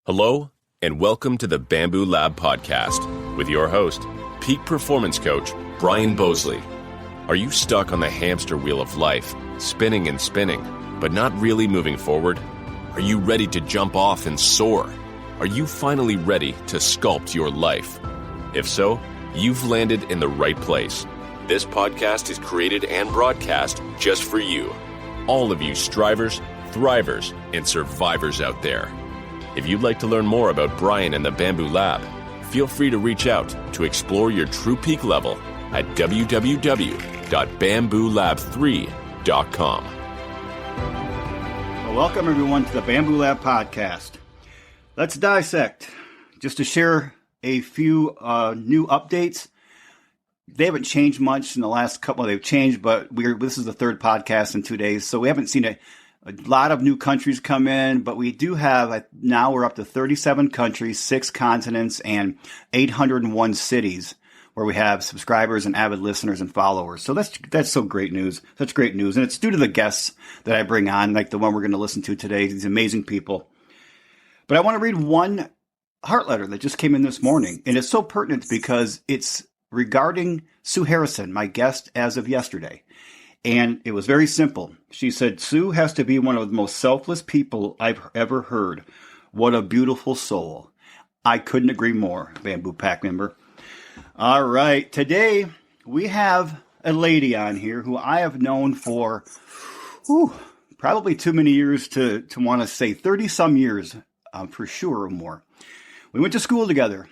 Hello, and welcome to the Bamboo Lab podcast with your host, peak performance coach, Brian Bosley. Are you stuck on the hamster wheel of life, spinning and spinning, but not really moving forward? Are you ready to jump off and soar? Are you finally ready to sculpt your life? If so, you've landed in the right place. This podcast is created and broadcast just for you. All of you strivers, thrivers, and survivors out there. If you'd like to learn more about Brian and the Bamboo Lab, feel free to reach out to explore your true peak level at www.bamboolab3.com. Well, welcome everyone to the Bamboo Lab podcast. Let's dissect. Just to share a few new updates. They haven't changed much in the last couple. They've changed, but this is the third podcast in 2 days, so we haven't seen a lot of new countries come in, but we do have, now we're up to 37 countries, 6 continents, and 801 cities where we have subscribers and avid listeners and followers. So that's so great news. Such great news. And it's due to the guests that I bring on, like the one we're going to listen to today, these amazing people. But I want to read one heart letter that just came in this morning. And it's so pertinent because it's regarding Sue Harrison, my guest as of yesterday. And it was very simple. She said, Sue has to be one of the most selfless people I've ever heard. What a beautiful soul. I couldn't agree more, Bamboo Pack member. All right. Today, we have a lady on here who I have known for probably too many years to want to say 30-some years, for sure or more. We went to school together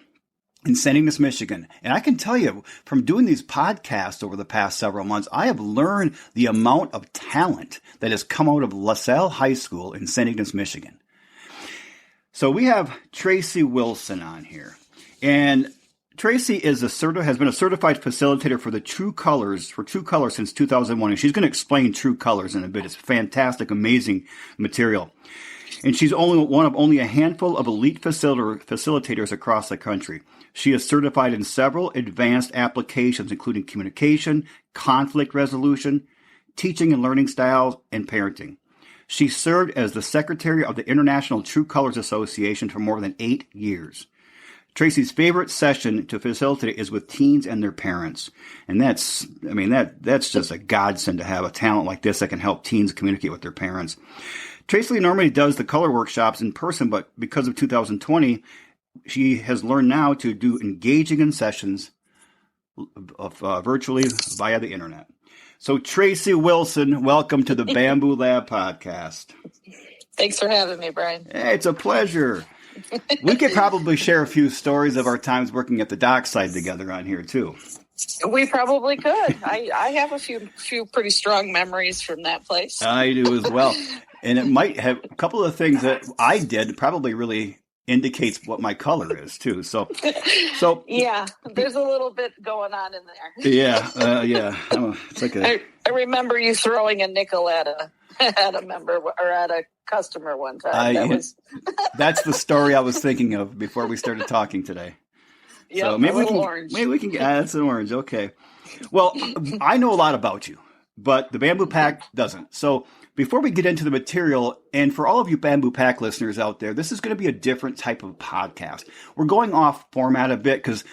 in St. Ignace, Michigan. And I can tell you, from doing these podcasts over the past several months, I have learned the amount of talent that has come out of LaSalle High School in St. Ignace, Michigan. So we have Tracy Wilson on here. And Tracy has been a certified facilitator for True Colors since 2001. And she's going to explain True Colors in a bit. It's fantastic, amazing material. And she's one of only a handful of elite facilitators across the country. She is certified in several advanced applications, including communication, conflict resolution, teaching and learning styles, and parenting. She served as the secretary of the International True Colors Association for more than 8 years. Tracy's favorite session to facilitate is with teens and their parents. And that's just a godsend to have a talent like this that can help teens communicate with their parents. Tracy normally does the color workshops in person, but because of 2020, she has learned now to do engaging in sessions virtually via the internet. So Tracy Wilson, welcome to the Bamboo Lab podcast. Thanks for having me, Brian. Hey, it's a pleasure. We could probably share a few stories of our times working at the dockside together on here too. We probably could. I have a few pretty strong memories from that place. I do as well. And it might have a couple of things that I did probably really indicates what my color is too. So yeah, there's a little bit going on in there. Yeah. It's like I remember you throwing a nickel at a member or at a customer one time. That's the story I was thinking of before we started talking today. Yeah, so maybe we can that's an orange. Okay. Well, I know a lot about you, but the Bamboo Pack doesn't. So before we get into the material, and for all of you Bamboo Pack listeners out there, this is going to be a different type of podcast. We're going off format a bit because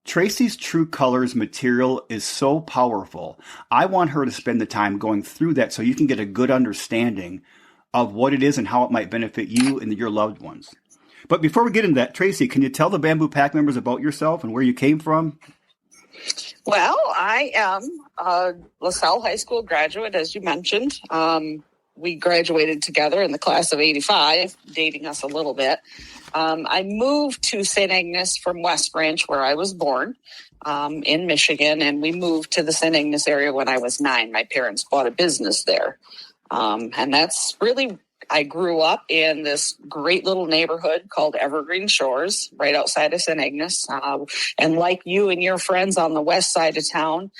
Tracy's True Colors material is so powerful. I want her to spend the time going through that so you can get a good understanding of what it is and how it might benefit you and your loved ones. But before we get into that, Tracy, can you tell the Bamboo Pack members about yourself and where you came from? Well, I am a LaSalle High School graduate, as you mentioned. We graduated together in the class of 85, dating us a little bit. I moved to St. Ignace from West Branch, where I was born, in Michigan, and we moved to the St. Ignace area when I was 9. My parents bought a business there. And that's really, I grew up in this great little neighborhood called Evergreen Shores, right outside of St. Ignace. And like you and your friends on the west side of town,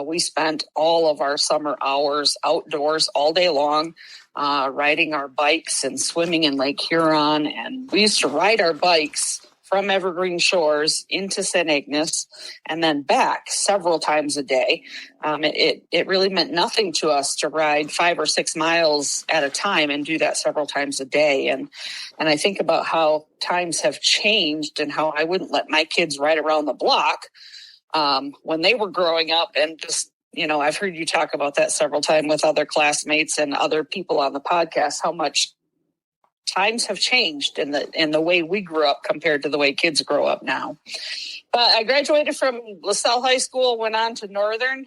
we spent all of our summer hours outdoors all day long, riding our bikes and swimming in Lake Huron. And we used to ride our bikes from Evergreen Shores into St. Ignace and then back several times a day. It really meant nothing to us to ride 5 or 6 miles at a time and do that several times a day. And I think about how times have changed and how I wouldn't let my kids ride around the block when they were growing up. And just, I've heard you talk about that several times with other classmates and other people on the podcast, how much times have changed in the way we grew up compared to the way kids grow up now. But I graduated from LaSalle High School, went on to Northern,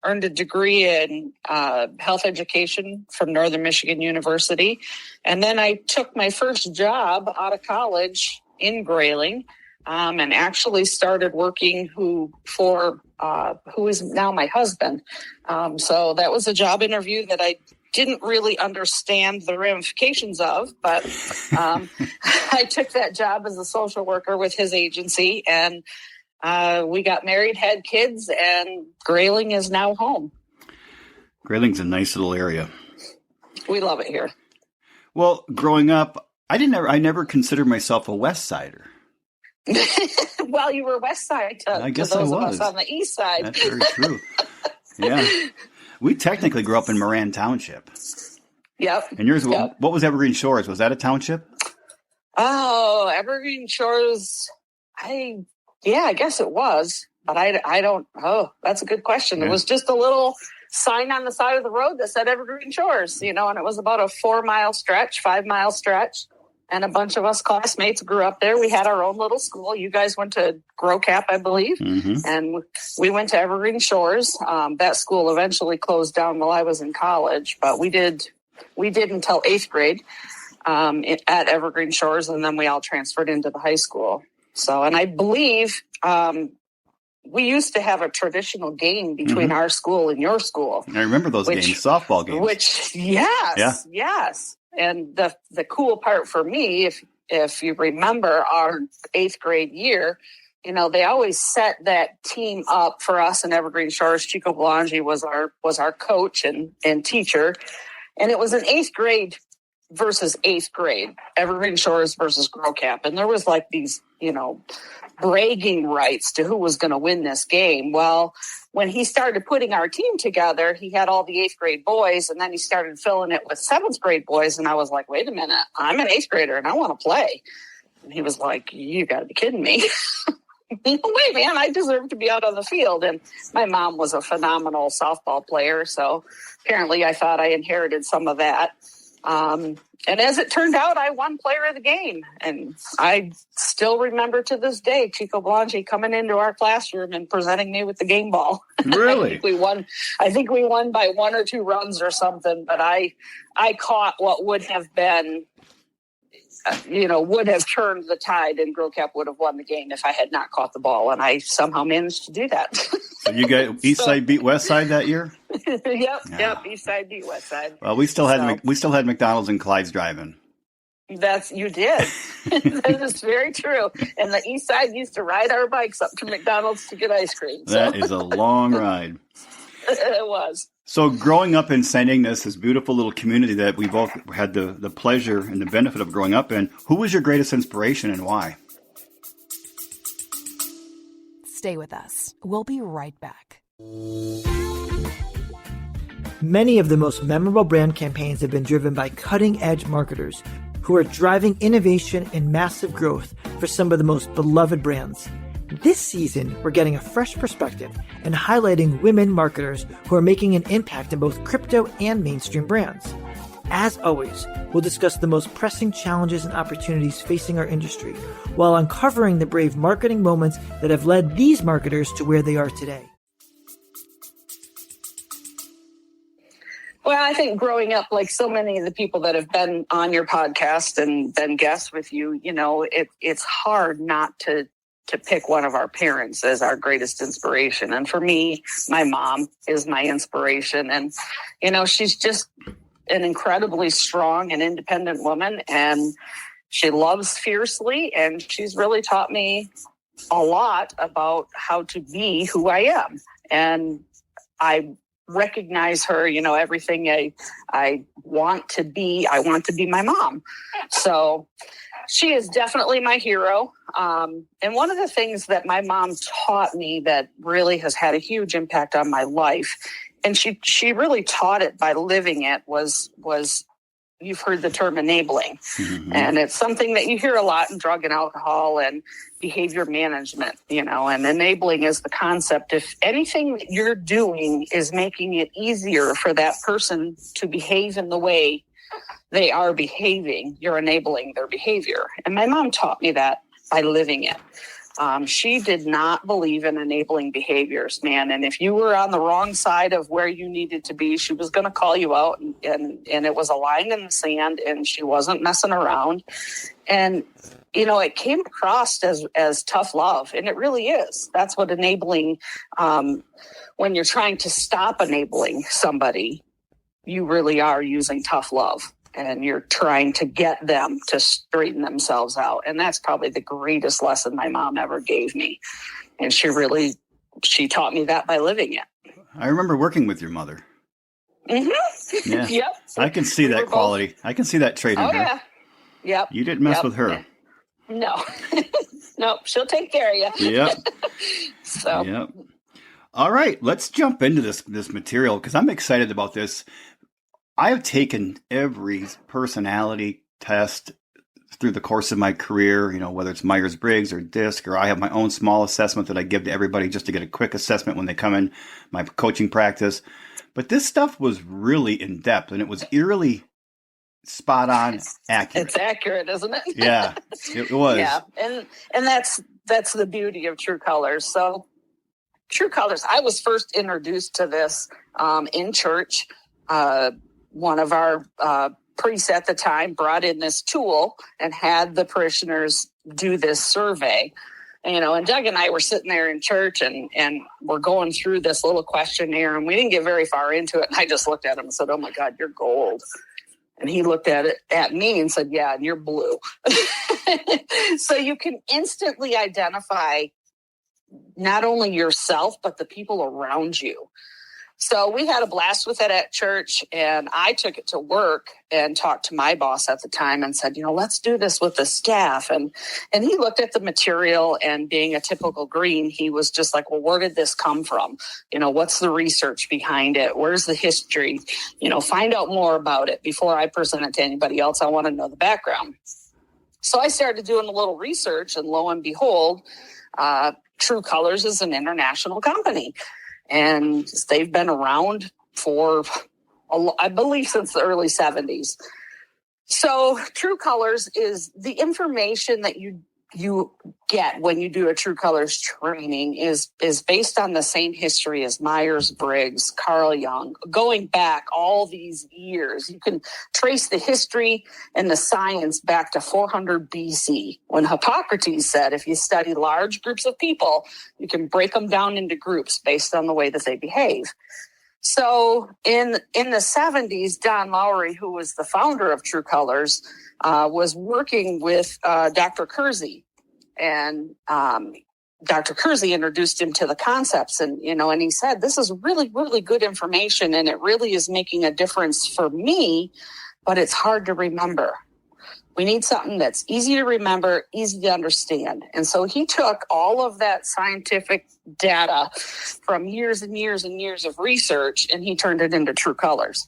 earned a degree in health education from Northern Michigan University. And then I took my first job out of college in Grayling, and actually started working who is now my husband. So that was a job interview that I didn't really understand the ramifications of, but I took that job as a social worker with his agency, and we got married, had kids, and Grayling is now home. Grayling's a nice little area. We love it here. Well, growing up, I never considered myself a West Sider. Well, you were West Side I guess to those I was. of us on the East Side. That's very true. Yeah. We technically grew up in Moran Township. Yep. And yours, yep. What was Evergreen Shores? Was that a township? Oh, Evergreen Shores. I guess it was, but I don't. Oh, that's a good question. Yeah. It was just a little sign on the side of the road that said Evergreen Shores, and it was about a 4-mile stretch, 5-mile stretch. And a bunch of us classmates grew up there. We had our own little school. You guys went to GrowCap, I believe. Mm-hmm. And we went to Evergreen Shores. That school eventually closed down while I was in college, but we did until 8th grade at Evergreen Shores, and then we all transferred into the high school. So, and I believe we used to have a traditional game between our school and your school. I remember those games, softball games. Yes. And the cool part for me, if you remember our 8th grade year, they always set that team up for us in Evergreen Shores. Chico Belangi was our coach and teacher. And it was an 8th grade versus 8th grade, Evergreen Shores versus GrowCap. And there was like these, bragging rights to who was going to win this game. Well, when he started putting our team together, he had all the 8th grade boys, and then he started filling it with 7th grade boys. And I was like, wait a minute, I'm an 8th grader and I want to play. And he was like, you got to be kidding me. Wait, man, I deserve to be out on the field. And my mom was a phenomenal softball player. So apparently I thought I inherited some of that. And as it turned out, I won player of the game. And I still remember to this day, Chico Belangi coming into our classroom and presenting me with the game ball. Really? I think we won by 1 or 2 runs or something, but I caught what would have been, would have turned the tide, and GrowCap would have won the game if I had not caught the ball. And I somehow managed to do that. So you got East Side beat West Side that year? Yep. East Side beat West Side. Well, we still had McDonald's and Clyde's drive-in. You did. That is very true. And the East Side used to ride our bikes up to McDonald's to get ice cream. So. That is a long ride. It was. So growing up in St. Ignace, this beautiful little community that we both had the pleasure and the benefit of growing up in, who was your greatest inspiration and why? Stay with us. We'll be right back. Many of the most memorable brand campaigns have been driven by cutting-edge marketers who are driving innovation and massive growth for some of the most beloved brands. This season, we're getting a fresh perspective and highlighting women marketers who are making an impact in both crypto and mainstream brands. As always, we'll discuss the most pressing challenges and opportunities facing our industry, while uncovering the brave marketing moments that have led these marketers to where they are today. Well, I think growing up, like so many of the people that have been on your podcast and been guests with you, it's hard not to pick one of our parents as our greatest inspiration. And for me, my mom is my inspiration. And, she's just an incredibly strong and independent woman, and she loves fiercely. And she's really taught me a lot about how to be who I am. And I recognize her, everything I want to be my mom. So she is definitely my hero. And one of the things that my mom taught me that really has had a huge impact on my life, and she really taught it by living it, was you've heard the term enabling. Mm-hmm. And it's something that you hear a lot in drug and alcohol and behavior management, and enabling is the concept. If anything that you're doing is making it easier for that person to behave in the way they are behaving, you're enabling their behavior. And my mom taught me that by living it. She did not believe in enabling behaviors, man. And if you were on the wrong side of where you needed to be, she was going to call you out, and it was a line in the sand, and she wasn't messing around. And, it came across as tough love, and it really is. That's what enabling, when you're trying to stop enabling somebody, you really are using tough love. And you're trying to get them to straighten themselves out. And that's probably the greatest lesson my mom ever gave me. And she taught me that by living it. I remember working with your mother. Mm-hmm. Yeah. Yep. I can see that quality. I can see that trait in her. Yeah. Yep. You didn't mess with her. No. Nope. She'll take care of you. Yep. So. Yep. All right. Let's jump into this material because I'm excited about this. I have taken every personality test through the course of my career, whether it's Myers-Briggs or DISC, or I have my own small assessment that I give to everybody just to get a quick assessment when they come in my coaching practice. But this stuff was really in depth, and it was eerily spot on accurate. It's accurate, isn't it? Yeah, it was. Yeah, and that's the beauty of True Colors. So True Colors, I was first introduced to this in church. One of our priests at the time brought in this tool and had the parishioners do this survey. And Doug and I were sitting there in church and we're going through this little questionnaire, and we didn't get very far into it. And I just looked at him and said, "Oh my God, you're gold." And he looked at me and said, "Yeah, and you're blue." So you can instantly identify not only yourself, but the people around you. So we had a blast with it at church, and I took it to work and talked to my boss at the time and said, let's do this with the staff. And he looked at the material, and being a typical green, he was just like, well, where did this come from? What's the research behind it? Where's the history? Find out more about it before I present it to anybody else. I want to know the background. So I started doing a little research, and lo and behold, True Colors is an international company. And they've been around for, I believe, since the early 70s. So True Colors is the information that you get when you do a True Colors training is based on the same history as Myers-Briggs, Carl Jung, going back all these years. You can trace the history and the science back to 400 BC, when Hippocrates said, if you study large groups of people, you can break them down into groups based on the way that they behave. So in the 70s, Don Lowry, who was the founder of True Colors, was working with Dr. Kersey, and Dr. Kersey introduced him to the concepts, and he said, this is really, really good information, and it really is making a difference for me, but it's hard to remember. We need something that's easy to remember, easy to understand. And so he took all of that scientific data from years and years and years of research, and he turned it into True Colors,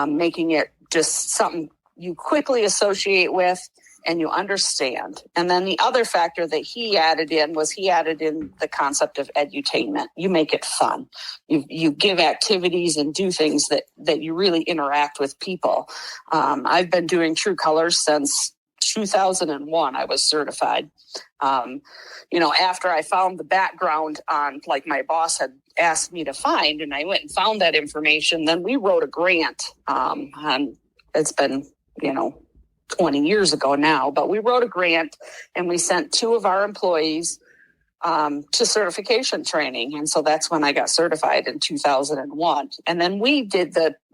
making it just something you quickly associate with and you understand. And then the other factor that he added in the concept of edutainment. You make it fun. You give activities and do things that you really interact with people. I've been doing True Colors since 2001. I was certified. After I found the background on, like my boss had asked me to find, and I went and found that information, then we wrote a grant. It's been, 20 years ago now, but we wrote a grant and we sent 2 of our employees to certification training. And so that's when I got certified in 2001. And then we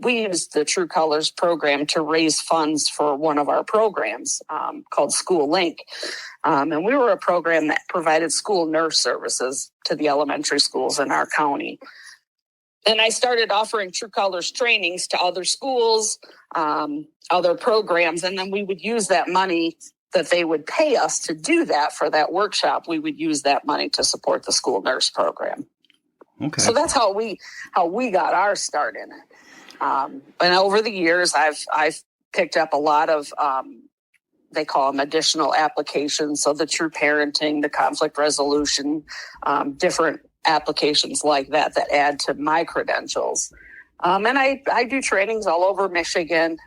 used the True Colors program to raise funds for one of our programs called School Link. And we were a program that provided school nurse services to the elementary schools in our county. And I started offering True Colors trainings to other schools, other programs, and then we would use that money that they would pay us to do that for that workshop, we would use that money to support the school nurse program. Okay. So that's how we got our start in it. And over the years, I've picked up a lot of, they call them additional applications. So the true parenting, the conflict resolution, different applications like that add to my credentials. And I do trainings all over Michigan.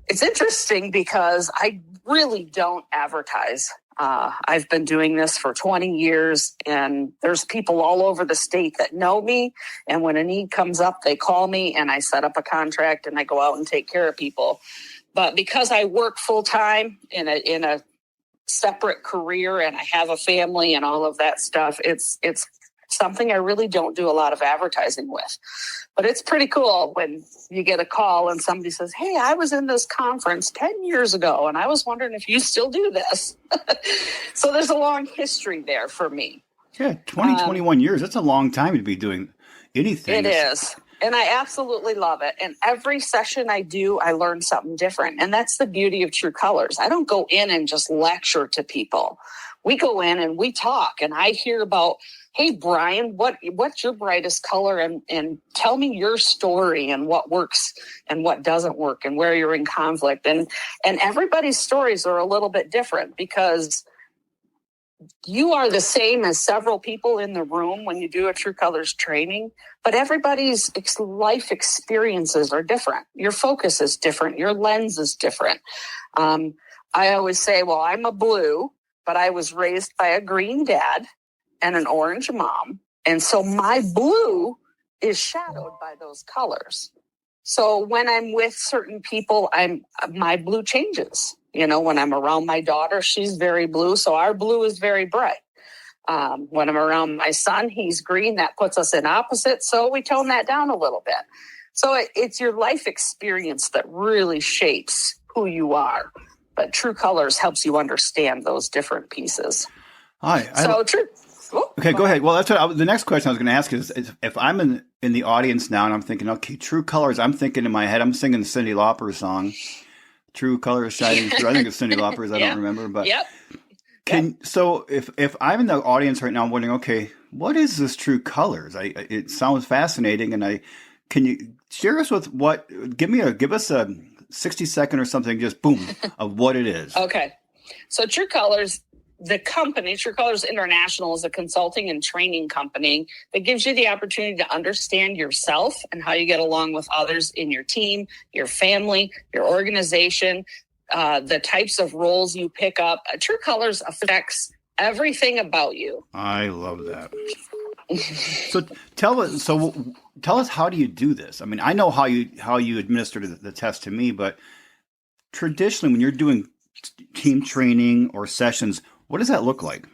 It's interesting because I really don't advertise. I've been doing this for 20 years, and there's people all over the state that know me. And when a need comes up, they call me and I set up a contract and I go out and take care of people. But because I work full time in a separate career and I have a family and all of that stuff, it's something I really don't do a lot of advertising with. But it's pretty cool when you get a call and somebody says, hey, I was in this conference 10 years ago and I was wondering if you still do this. So there's a long history there for me. Yeah, 21 years. That's a long time to be doing anything. It is. And I absolutely love it. And every session I do, I learn something different. And that's the beauty of True Colors. I don't go in and just lecture to people. We go in and we talk, and I hear about, hey, Brian, what's your brightest color? And tell me your story and what works and what doesn't work and where you're in conflict. And everybody's stories are a little bit different because you are the same as several people in the room when you do a True Colors training, but everybody's life experiences are different. Your focus is different. Your lens is different. I always say, well, I'm a blue, but I was raised by a green dad and an orange mom. And so my blue is shadowed by those colors. So when I'm with certain people, my blue changes. You know, when I'm around my daughter, she's very blue. So our blue is very bright. When I'm around my son, he's green. That puts us in opposite. So we tone that down a little bit. So it's your life experience that really shapes who you are. But True Colors helps you understand those different pieces. Okay, go ahead. Well, that's what the next question I was going to ask is if I'm in the audience now and I'm thinking, okay, True Colors, I'm thinking in my head, I'm singing the Cyndi Lauper song, True Colors Shining Through. I think it's Cyndi Lauper's. I don't remember, but So if I'm in the audience right now, I'm wondering, okay, what is this True Colors? It sounds fascinating, and can you share us with give us a 60-second or something, just boom, of what it is. Okay. So True Colors, the company, True Colors International, is a consulting and training company that gives you the opportunity to understand yourself and how you get along with others in your team, your family, your organization, the types of roles you pick up. True Colors affects everything about you. I love that. So tell us, how do you do this? I mean, I know how you administer the test to me, but traditionally when you're doing team training or sessions, what does that look like?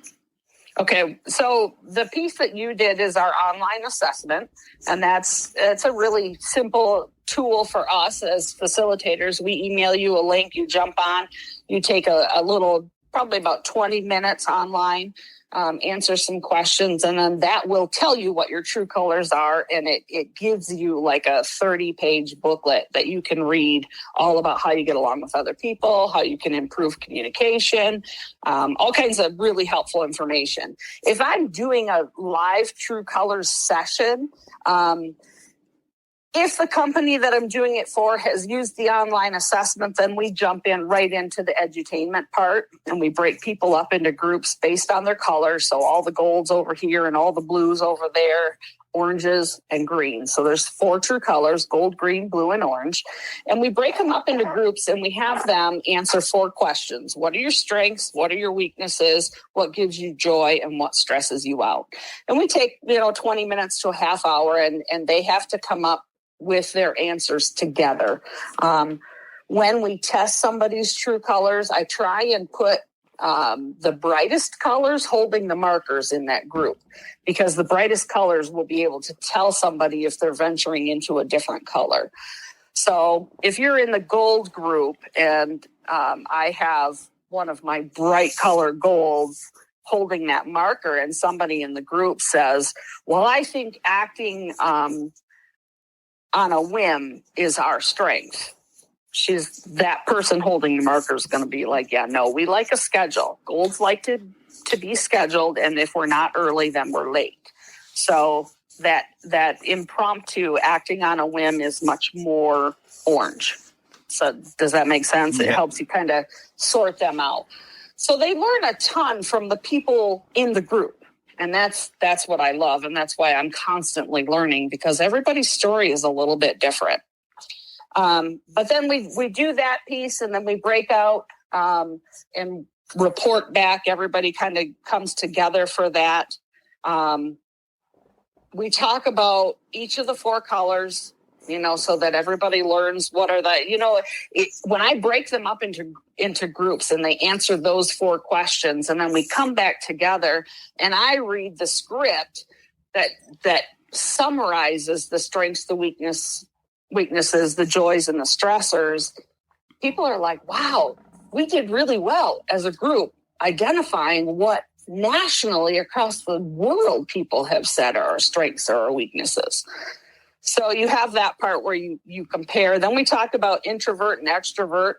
Okay, so the piece that you did is our online assessment, and it's a really simple tool for us as facilitators. We email you a link, you jump on, you take a little, probably about 20 minutes online, answer some questions, and then that will tell you what your True Colors are, and it gives you like a 30-page booklet that you can read all about how you get along with other people, how you can improve communication, all kinds of really helpful information. If I'm doing a live True Colors session, if the company that I'm doing it for has used the online assessment, then we jump right into the edutainment part, and we break people up into groups based on their colors. So all the golds over here and all the blues over there, oranges and greens. So there's 4 True Colors: gold, green, blue, and orange. And we break them up into groups, and we have them answer 4 questions. What are your strengths? What are your weaknesses? What gives you joy? And what stresses you out? And we take, 20 minutes to a half hour, and they have to come up with their answers together. When we test somebody's True Colors, I try and put the brightest colors holding the markers in that group, because the brightest colors will be able to tell somebody if they're venturing into a different color. So if you're in the gold group and I have one of my bright color golds holding that marker, and somebody in the group says, well, I think acting on a whim is our strength. she's that person holding the marker is going to be like, yeah, no, we like a schedule. Golds like to be scheduled. And if we're not early, then we're late. So that impromptu acting on a whim is much more orange. So does that make sense? Yeah. It helps you kind of sort them out. So they learn a ton from the people in the group. And that's what I love. And that's why I'm constantly learning, because everybody's story is a little bit different. But then we do that piece, and then we break out and report back. Everybody kind of comes together for that. We talk about each of the 4 colors, so that everybody learns what are the, when I break them up into groups and they answer those 4 questions, and then we come back together and I read the script that summarizes the strengths, the weaknesses, the joys, and the stressors, people are like, wow, we did really well as a group identifying what nationally across the world people have said are our strengths or our weaknesses. So you have that part where you compare. Then we talk about introvert and extrovert,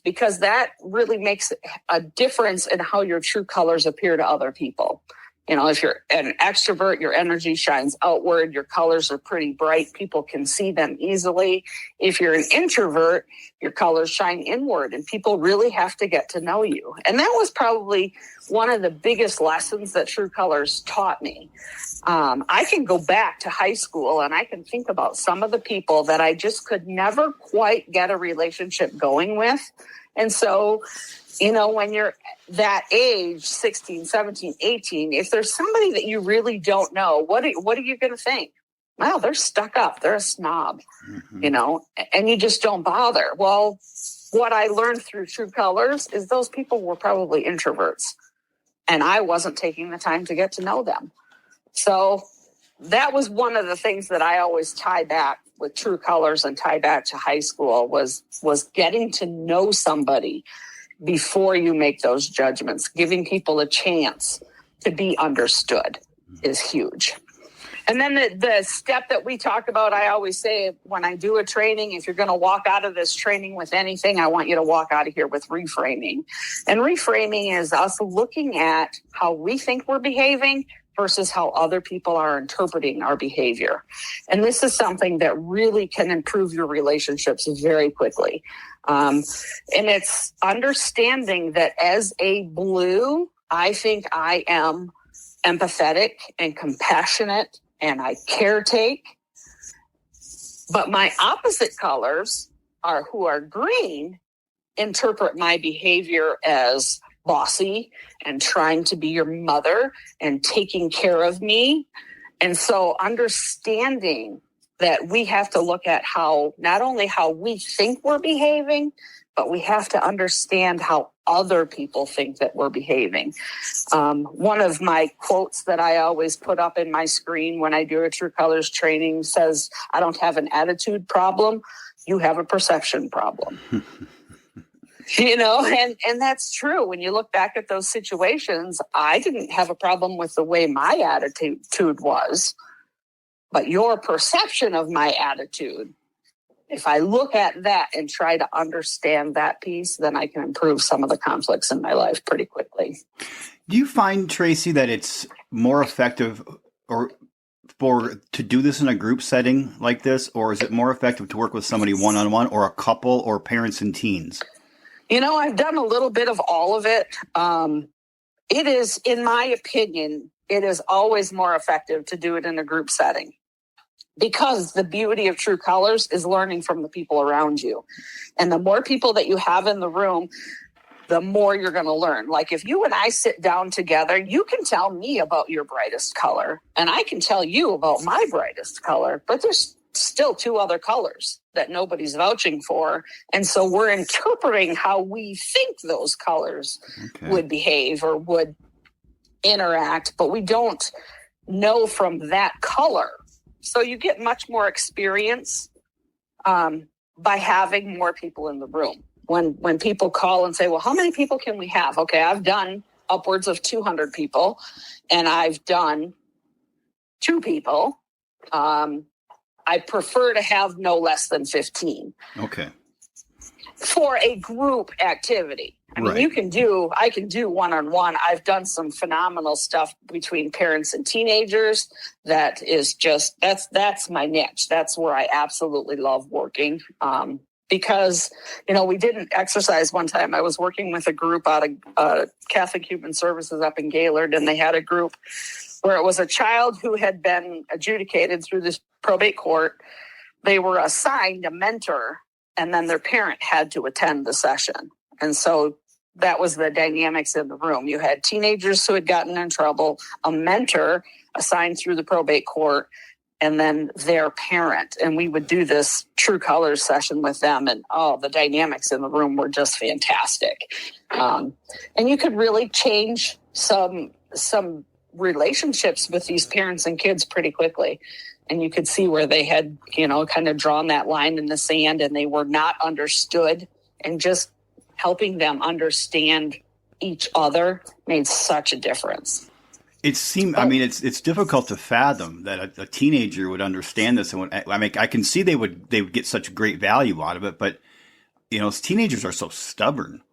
because that really makes a difference in how your true colors appear to other people. If you're an extrovert, your energy shines outward. Your colors are pretty bright. People can see them easily. If you're an introvert, your colors shine inward, and people really have to get to know you. And that was probably one of the biggest lessons that True Colors taught me. I can go back to high school and I can think about some of the people that I just could never quite get a relationship going with. And so, when you're that age, 16, 17, 18, if there's somebody that you really don't know, what are you going to think? Wow, they're stuck up. They're a snob, and you just don't bother. Well, what I learned through True Colors is those people were probably introverts, and I wasn't taking the time to get to know them. So that was one of the things that I always tie back with True Colors and tie back to high school was getting to know somebody before you make those judgments. Giving people a chance to be understood is huge. And then the step that we talk about, I always say when I do a training, if you're going to walk out of this training with anything, I want you to walk out of here with reframing. And reframing is us looking at how we think we're behaving versus how other people are interpreting our behavior. And this is something that really can improve your relationships very quickly. And it's understanding that as a blue, I think I am empathetic and compassionate and I caretake. But my opposite colors who are green interpret my behavior as bossy and trying to be your mother and taking care of me. And so understanding that we have to look at not only how we think we're behaving, but we have to understand how other people think that we're behaving. One of my quotes that I always put up in my screen when I do a True Colors training says, I don't have an attitude problem. You have a perception problem. And that's true. When you look back at those situations, I didn't have a problem with the way my attitude was, but your perception of my attitude, if I look at that and try to understand that piece, then I can improve some of the conflicts in my life pretty quickly. Do you find, Tracy, that it's more effective to do this in a group setting like this, or is it more effective to work with somebody one-on-one or a couple or parents and teens? I've done a little bit of all of it. It is, in my opinion, it is always more effective to do it in a group setting, because the beauty of True Colors is learning from the people around you. And the more people that you have in the room, the more you're going to learn. Like if you and I sit down together, you can tell me about your brightest color and I can tell you about my brightest color, but there's still 2 other colors that nobody's vouching for. And so we're interpreting how we think those colors would behave or would interact, but we don't know from that color. So you get much more experience by having more people in the room. When people call and say, well, how many people can we have? Okay, I've done upwards of 200 people, and I've done 2 people. I prefer to have no less than 15. Okay. for a group activity. I mean, Right. I can do one-on-one. I've done some phenomenal stuff between parents and teenagers. That is just, that's my niche. That's where I absolutely love working. Because, we didn't exercise one time. I was working with a group out of Catholic Human Services up in Gaylord, and they had a group where it was a child who had been adjudicated through this probate court. They were assigned a mentor, and then their parent had to attend the session. And so that was the dynamics in the room. You had teenagers who had gotten in trouble, a mentor assigned through the probate court, and then their parent. And we would do this True Colors session with them. And the dynamics in the room were just fantastic. And you could really change some relationships with these parents and kids pretty quickly. And you could see where they had, kind of drawn that line in the sand and they were not understood, and just helping them understand each other made such a difference. It seemed, I mean, it's difficult to fathom that a teenager would understand this. And I can see they would get such great value out of it, but teenagers are so stubborn.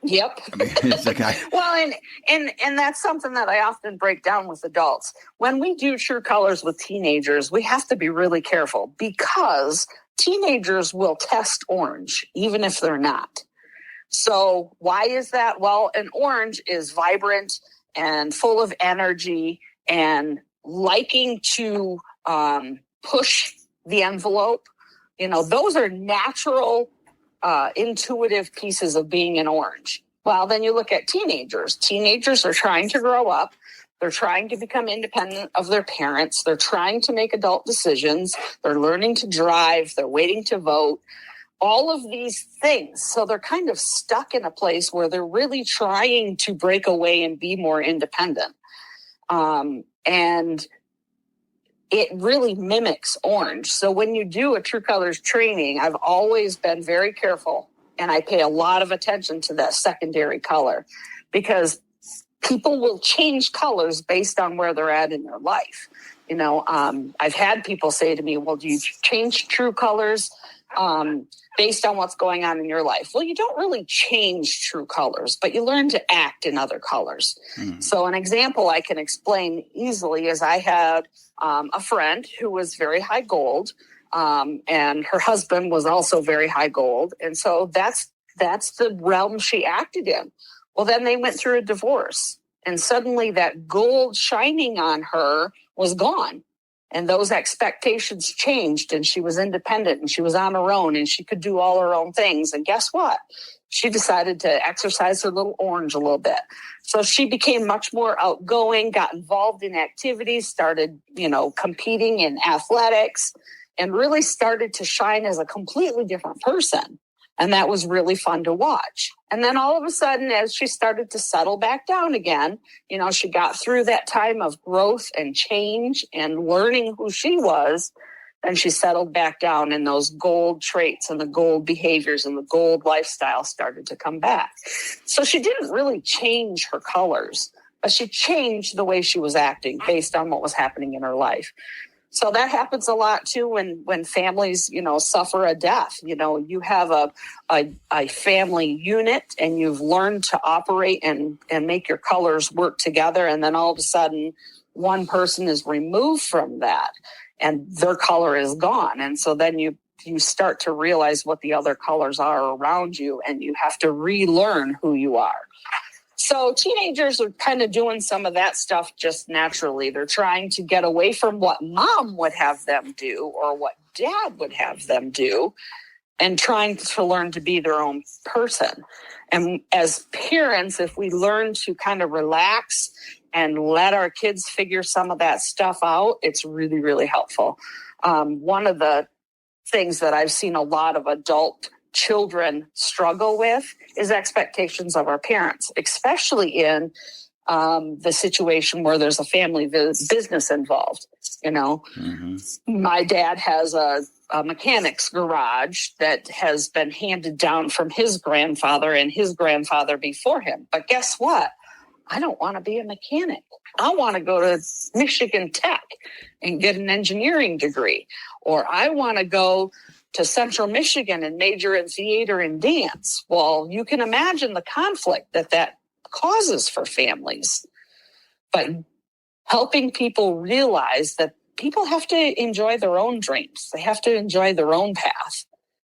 Yep. I mean, it's like well, and that's something that I often break down with adults. When we do True Colors with teenagers, we have to be really careful, because teenagers will test orange, even if they're not. So why is that? Well, an orange is vibrant and full of energy and liking to push the envelope. Those are natural, intuitive pieces of being an orange. Well, then you look at teenagers. Teenagers are trying to grow up. They're trying to become independent of their parents. They're trying to make adult decisions. They're learning to drive. They're waiting to vote. All of these things. So they're kind of stuck in a place where they're really trying to break away and be more independent. And it really mimics orange. So when you do a True Colors training, I've always been very careful, and I pay a lot of attention to that secondary color, because people will change colors based on where they're at in their life. I've had people say to me, well, do you change True Colors based on what's going on in your life? Well, you don't really change True Colors, but you learn to act in other colors. So an example I can explain easily is I had a friend who was very high gold, and her husband was also very high gold. And so that's the realm she acted in. Well, then they went through a divorce, and suddenly that gold shining on her was gone. And those expectations changed, and she was independent, and she was on her own, and she could do all her own things. And guess what? She decided to exercise her little orange a little bit. So she became much more outgoing, got involved in activities, started, competing in athletics, and really started to shine as a completely different person. And that was really fun to watch. And then all of a sudden, as she started to settle back down again, she got through that time of growth and change and learning who she was. And she settled back down, and those gold traits and the gold behaviors and the gold lifestyle started to come back. So she didn't really change her colors, but she changed the way she was acting based on what was happening in her life. So that happens a lot too when families, suffer a death. You have a family unit, and you've learned to operate and make your colors work together. And then all of a sudden, one person is removed from that, and their color is gone. And so then you start to realize what the other colors are around you, and you have to relearn who you are. So teenagers are kind of doing some of that stuff just naturally. They're trying to get away from what mom would have them do or what dad would have them do, and trying to learn to be their own person. And as parents, if we learn to kind of relax and let our kids figure some of that stuff out, it's really, really helpful. One of the things that I've seen a lot of adult children struggle with is expectations of our parents, especially in the situation where there's a family business involved. My dad has a mechanic's garage that has been handed down from his grandfather and his grandfather before him. But guess what? I don't want to be a mechanic. I want to go to Michigan Tech and get an engineering degree, or I want to go to Central Michigan and major in theater and dance. Well, you can imagine the conflict that causes for families. But helping people realize that people have to enjoy their own dreams. They have to enjoy their own path.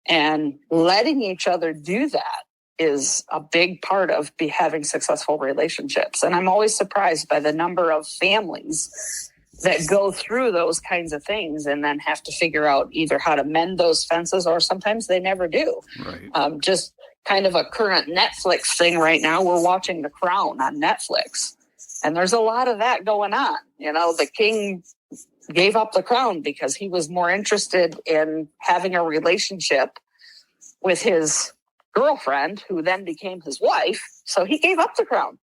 And letting each other do that is a big part of having successful relationships. And I'm always surprised by the number of families that go through those kinds of things and then have to figure out either how to mend those fences, or sometimes they never do. Right. Just kind of a current Netflix thing right now. We're watching The Crown on Netflix, and there's a lot of that going on. You know, the king gave up the crown because he was more interested in having a relationship with his girlfriend, who then became his wife. So he gave up the crown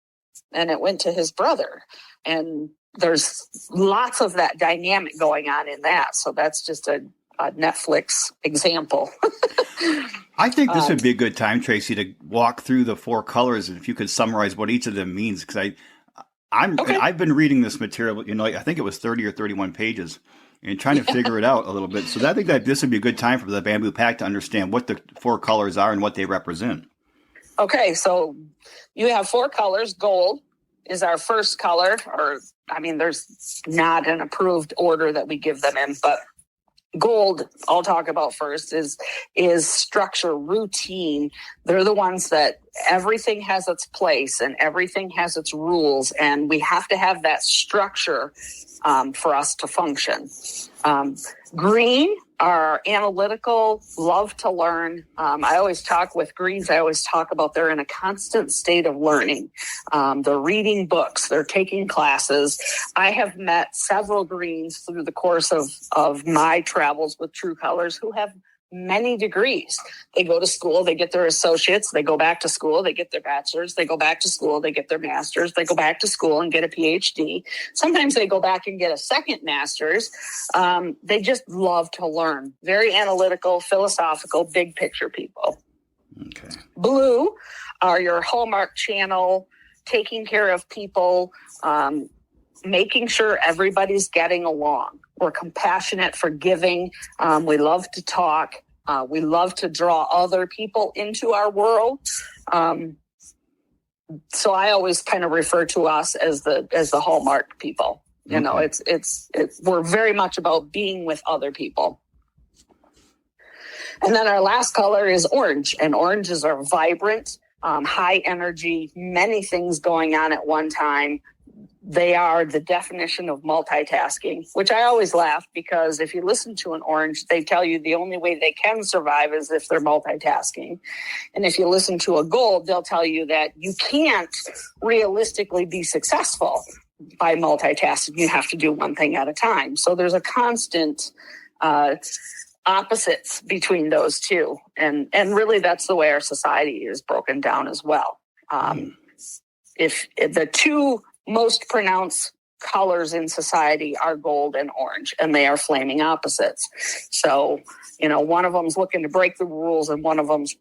and it went to his brother. And there's lots of that dynamic going on in that. So that's just a Netflix example. I think this would be a good time, Tracy, to walk through the 4 colors, and if you could summarize what each of them means, because I've been reading this material, you know, I think it was 30 or 31 pages, and trying to figure it out a little bit. So I think that this would be a good time for the Bamboo Pack to understand what the 4 colors are and what they represent. Okay, so you have 4 colors. Gold is our first color, there's not an approved order that we give them in, but gold, I'll talk about first, is structure, routine. They're the ones that everything has its place and everything has its rules, and we have to have that structure for us to function. Green are analytical, love to learn. I always talk with greens. I always talk about they're in a constant state of learning. They're reading books. They're taking classes. I have met several greens through the course of my travels with True Colors who have many degrees. They go to school, they get their associates, they go back to school, they get their bachelor's, they go back to school, they get their master's, they go back to school and get a PhD. Sometimes they go back and get a second master's. They just love to learn. Very analytical, philosophical, big picture people. Okay. Blue are your Hallmark channel, taking care of people, making sure everybody's getting along. We're compassionate, forgiving. We love to talk. We love to draw other people into our world. So I always kind of refer to us as the Hallmark people. You know, it's we're very much about being with other people. And then our last color is orange, and oranges are vibrant, high energy, many things going on at one time. They are the definition of multitasking, which I always laugh because if you listen to an orange, they tell you the only way they can survive is if they're multitasking. And if you listen to a gold, they'll tell you that you can't realistically be successful by multitasking. You have to do one thing at a time. So there's a constant opposites between those two. And really that's the way our society is broken down as well. If the two most pronounced colors in society are gold and orange, and they are flaming opposites. So, you know, one of them's looking to break the rules and one of them's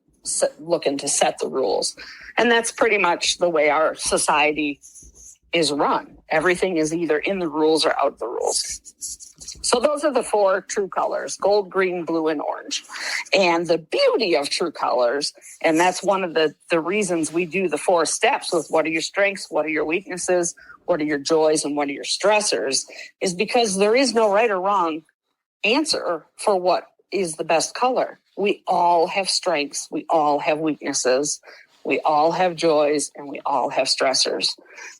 looking to set the rules. And that's pretty much the way our society is run. Everything is either in the rules or out of the rules. So those are the 4 true colors: gold, green, blue, and orange. And the beauty of True Colors, and that's one of the reasons we do the 4 steps with what are your strengths, what are your weaknesses, what are your joys, and what are your stressors, is because there is no right or wrong answer for what is the best color. We all have strengths. We all have weaknesses. We all have joys, and we all have stressors.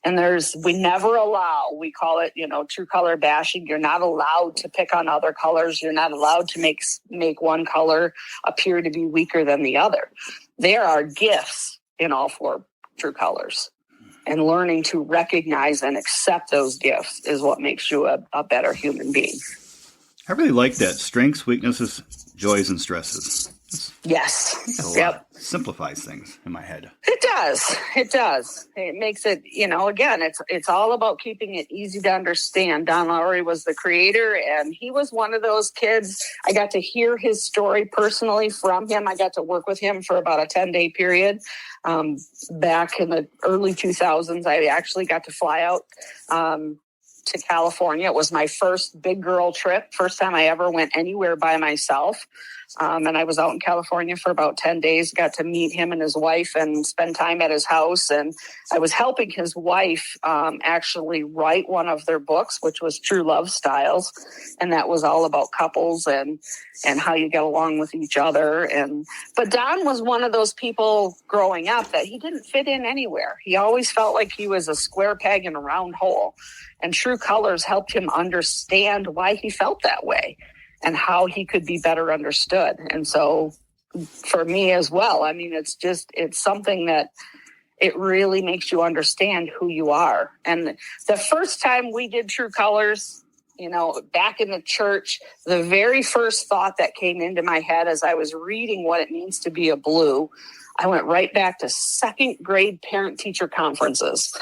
And we never allow, we call it, true color bashing. You're not allowed to pick on other colors. You're not allowed to make one color appear to be weaker than the other. There are gifts in all 4 true colors. And learning to recognize and accept those gifts is what makes you a better human being. I really like that. Strengths, weaknesses, joys, and stresses. Yes. Yep. Simplifies things in my head. It does. It does. It makes it, again, it's all about keeping it easy to understand. Don Lowry was the creator, and he was one of those kids. I got to hear his story personally from him. I got to work with him for about a 10-day period. Back in the early 2000s, I actually got to fly out to California. It was my first big girl trip, first time I ever went anywhere by myself. And I was out in California for about 10 days, got to meet him and his wife and spend time at his house. And I was helping his wife actually write one of their books, which was True Love Styles. And that was all about couples and how you get along with each other. But Don was one of those people growing up that he didn't fit in anywhere. He always felt like he was a square peg in a round hole. And True Colors helped him understand why he felt that way and how he could be better understood. And so for me as well, I mean, it's something that it really makes you understand who you are. And the first time we did True Colors, back in the church, the very first thought that came into my head as I was reading what it means to be a blue, I went right back to second grade parent-teacher conferences.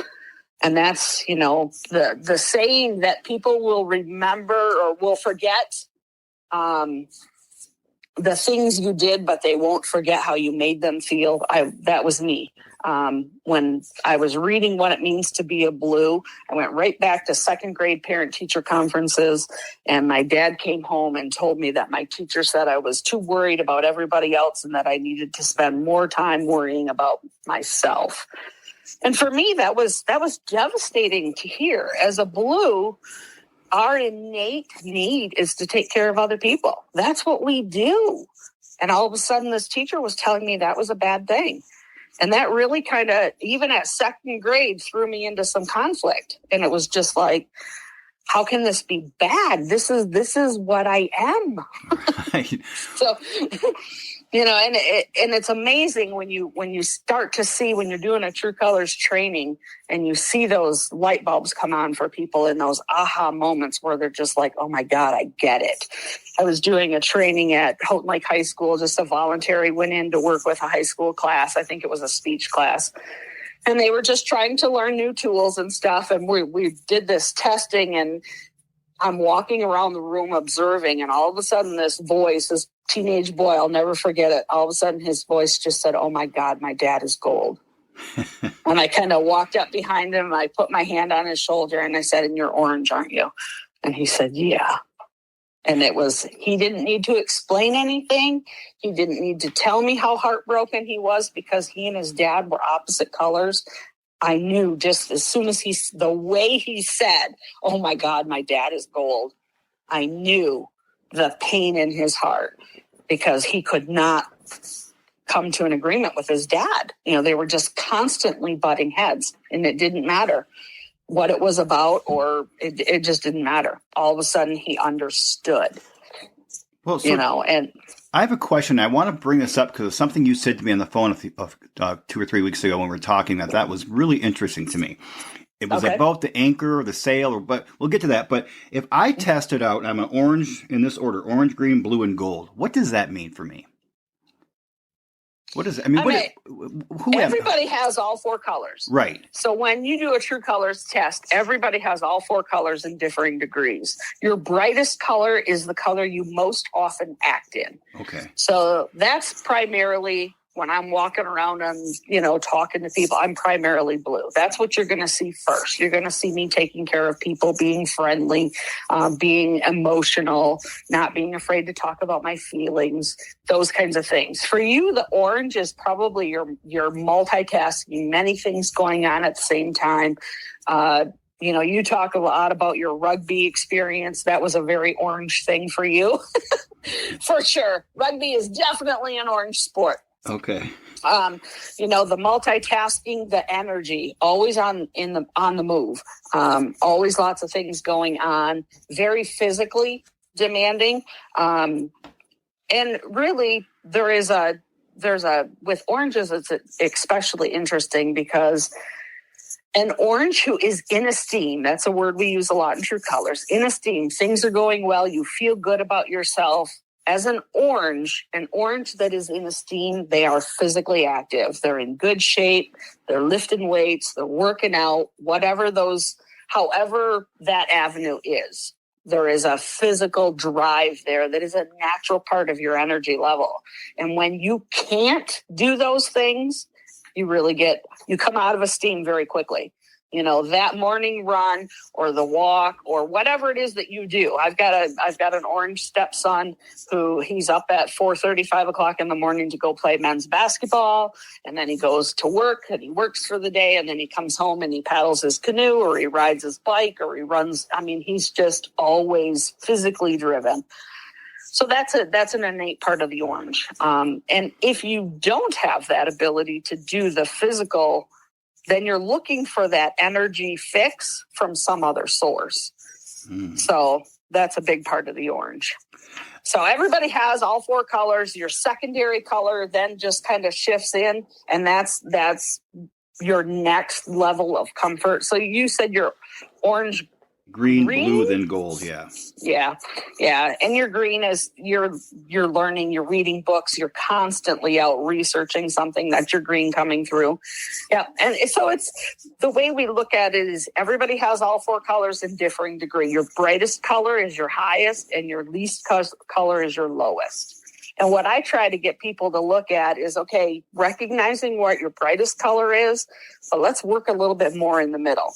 And that's, the saying that people will remember or will forget the things you did, but they won't forget how you made them feel. That was me. When I was reading what it means to be a blue, I went right back to second grade parent-teacher conferences, and my dad came home and told me that my teacher said I was too worried about everybody else and that I needed to spend more time worrying about myself. And for me, that was devastating to hear. As a blue, our innate need is to take care of other people. That's what we do. And all of a sudden, this teacher was telling me that was a bad thing. And that really kind of, even at second grade, threw me into some conflict. And it was just like, how can this be bad? This is what I am. Right. So, and it's amazing when you start to see, when you're doing a True Colors training and you see those light bulbs come on for people in those aha moments where they're just like, oh my God, I get it. I was doing a training at Houghton Lake High School, just a voluntary, went in to work with a high school class. I think it was a speech class. And they were just trying to learn new tools and stuff. And we did this testing, and I'm walking around the room observing, and all of a sudden this voice, this teenage boy, I'll never forget it. All of a sudden his voice just said, oh my God, my dad is gold. And I kind of walked up behind him. I put my hand on his shoulder and I said, and you're orange, aren't you? And he said, yeah. And he didn't need to explain anything. He didn't need to tell me how heartbroken he was because he and his dad were opposite colors. I knew just as soon as the way he said, oh my God, my dad is gold, I knew the pain in his heart because he could not come to an agreement with his dad. They were just constantly butting heads, and it didn't matter what it was about, or it just didn't matter. All of a sudden he understood, well, so and I have a question. I want to bring this up because it's something you said to me on the phone 2 or 3 weeks ago when we were talking that was really interesting to me. It was about the anchor or the sail, but we'll get to that. But if I test it out, I'm an orange in this order: orange, green, blue, and gold. What does that mean for me? What is it? I mean, everybody has all four colors. Right. So when you do a True Colors test, everybody has all four colors in differing degrees. Your brightest color is the color you most often act in. Okay. So that's primarily when I'm walking around and, talking to people, I'm primarily blue. That's what you're going to see first. You're going to see me taking care of people, being friendly, being emotional, not being afraid to talk about my feelings, those kinds of things. For you, the orange is probably your multitasking, many things going on at the same time. You talk a lot about your rugby experience. That was a very orange thing for you. For sure. Rugby is definitely an orange sport. Okay. The multitasking, the energy, always on the move, always lots of things going on, very physically demanding. And really with oranges, it's especially interesting because an orange who is in esteem, that's a word we use a lot in True Colors, in esteem, things are going well, you feel good about yourself. As an orange that is in esteem, they are physically active. They're in good shape. They're lifting weights. They're working out, however that avenue is. There is a physical drive there that is a natural part of your energy level. And when you can't do those things, you come out of esteem very quickly. that morning run or the walk or whatever it is that you do. I've got an orange stepson who he's up at 4:30, 5 o'clock in the morning to go play men's basketball. And then he goes to work and he works for the day. And then he comes home and he paddles his canoe or he rides his bike or he runs. I mean, he's just always physically driven. So that's an innate part of the orange. And if you don't have that ability to do the physical, then you're looking for that energy fix from some other source. So that's a big part of the orange. So everybody has all 4 colors. Your secondary color then just kind of shifts in, and that's your next level of comfort. So you said your orange, green, blue, then gold. Yeah. And your green is you're learning, you're reading books, you're constantly out researching something. That's your green coming through. Yeah. And so it's the way we look at it is everybody has all 4 colors in differing degree. Your brightest color is your highest and your least color is your lowest. And what I try to get people to look at is, okay, recognizing what your brightest color is, but let's work a little bit more in the middle.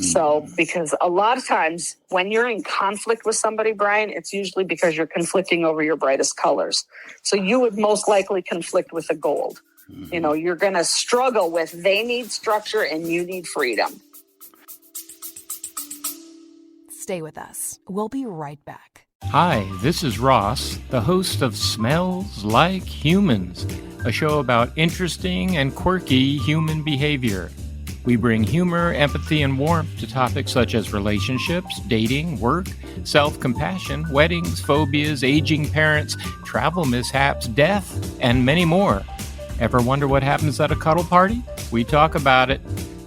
So, because a lot of times when you're in conflict with somebody, Brian, it's usually because you're conflicting over your brightest colors. So you would most likely conflict with the gold. You're going to struggle with they need structure and you need freedom. Stay with us. We'll be right back. Hi, this is Ross, the host of Smells Like Humans, a show about interesting and quirky human behavior. We bring humor, empathy, and warmth to topics such as relationships, dating, work, self-compassion, weddings, phobias, aging parents, travel mishaps, death, and many more. Ever wonder what happens at a cuddle party? We talk about it.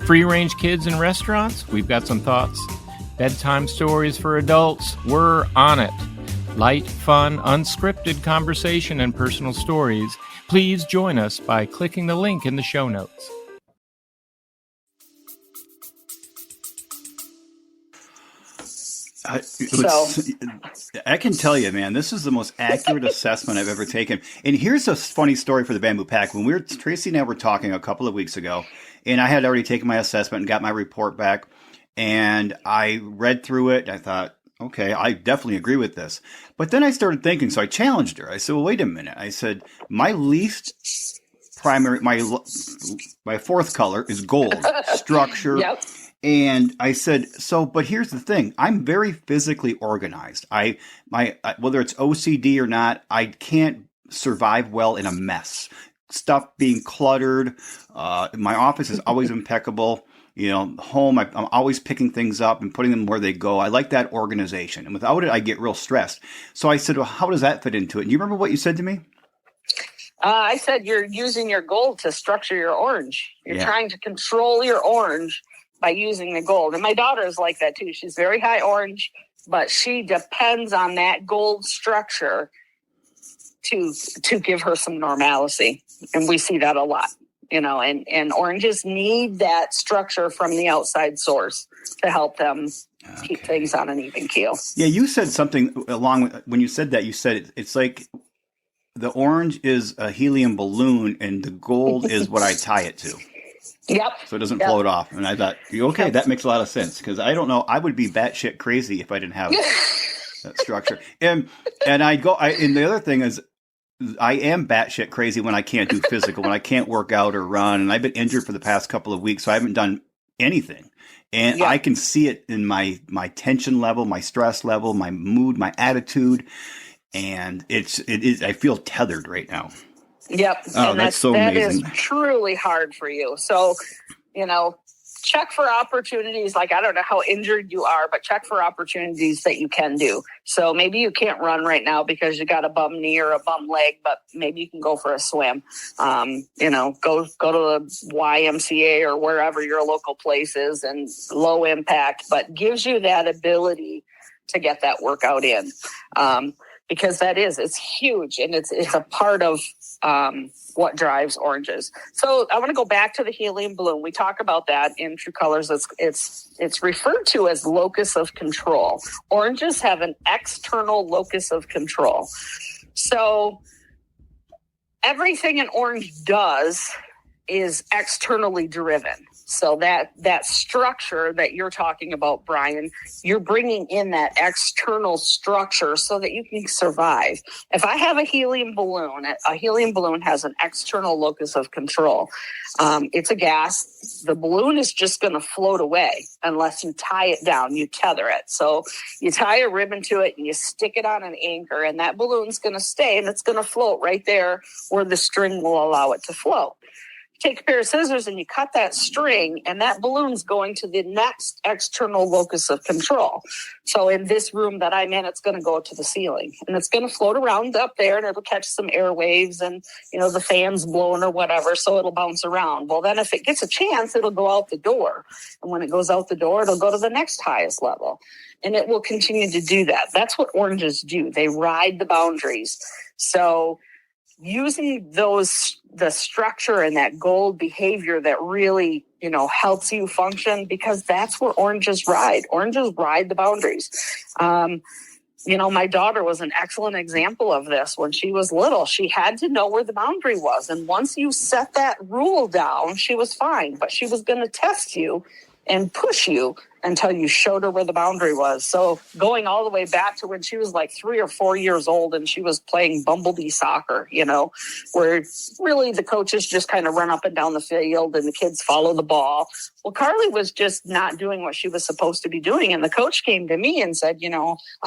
Free-range kids in restaurants? We've got some thoughts. Bedtime stories for adults? We're on it. Light, fun, unscripted conversation and personal stories. Please join us by clicking the link in the show notes. I can tell you, man, this is the most accurate assessment I've ever taken. And here's a funny story for the Bamboo Pack. When Tracy and I were talking a couple of weeks ago, and I had already taken my assessment and got my report back, and I read through it. I thought, okay, I definitely agree with this. But then I started thinking, so I challenged her. I said, well, wait a minute. I said, my least primary, my 4th color is gold, structure. Yep. And I said, but here's the thing. I'm very physically organized. Whether it's OCD or not, I can't survive well in a mess. Stuff being cluttered. My office is always impeccable. Home, I'm always picking things up and putting them where they go. I like that organization. And without it, I get real stressed. So I said, well, how does that fit into it? And you remember what you said to me? I said you're using your gold to structure your orange. You're trying to control your orange by using the gold. And my daughter is like that too. She's very high orange, but she depends on that gold structure to give her some normalcy. And we see that a lot. And oranges need that structure from the outside source to help them keep things on an even keel. Yeah, you said something when you said that, you said it's like the orange is a helium balloon and the gold is what I tie it to. Yep. So it doesn't float off. And I thought, okay, that makes a lot of sense because I don't know, I would be batshit crazy if I didn't have that structure. And the other thing is, I am batshit crazy when I can't do physical, when I can't work out or run. And I've been injured for the past couple of weeks, so I haven't done anything. And I can see it in my tension level, my stress level, my mood, my attitude. And it is, I feel tethered right now. Yep. Oh, and that's so amazing. That is truly hard for you. So, check for opportunities. Like, I don't know how injured you are, but check for opportunities that you can do. So maybe you can't run right now because you got a bum knee or a bum leg, but maybe you can go for a swim. Go to the YMCA or wherever your local place is, and low impact, but gives you that ability to get that workout in. Because it's huge, and it's a part of what drives oranges. So I want to go back to the helium balloon. We talk about that in True Colors. It's referred to as locus of control. Oranges have an external locus of control. So everything an orange does is externally driven. So that structure that you're talking about, Brian, you're bringing in that external structure so that you can survive. If I have a helium balloon has an external locus of control. It's a gas. The balloon is just going to float away unless you tie it down, you tether it. So you tie a ribbon to it and you stick it on an anchor, and that balloon's going to stay and it's going to float right there where the string will allow it to float. Take a pair of scissors and you cut that string, and that balloon's going to the next external locus of control. So in this room that I'm in, it's going to go to the ceiling, and it's going to float around up there, and it'll catch some air waves and, the fans blowing or whatever, so it'll bounce around. Well, then if it gets a chance, it'll go out the door. And when it goes out the door, it'll go to the next highest level, and it will continue to do that. That's what oranges do. They ride the boundaries. So using the structure and that gold behavior that really, helps you function, because that's where oranges ride. Oranges ride the boundaries. My daughter was an excellent example of this. When she was little, she had to know where the boundary was. And once you set that rule down, she was fine. But she was going to test you and push you until you showed her where the boundary was. So going all the way back to when she was like 3 or 4 years old and she was playing bumblebee soccer, where really the coaches just kind of run up and down the field and the kids follow the ball. Well, Carly was just not doing what she was supposed to be doing. And the coach came to me and said, I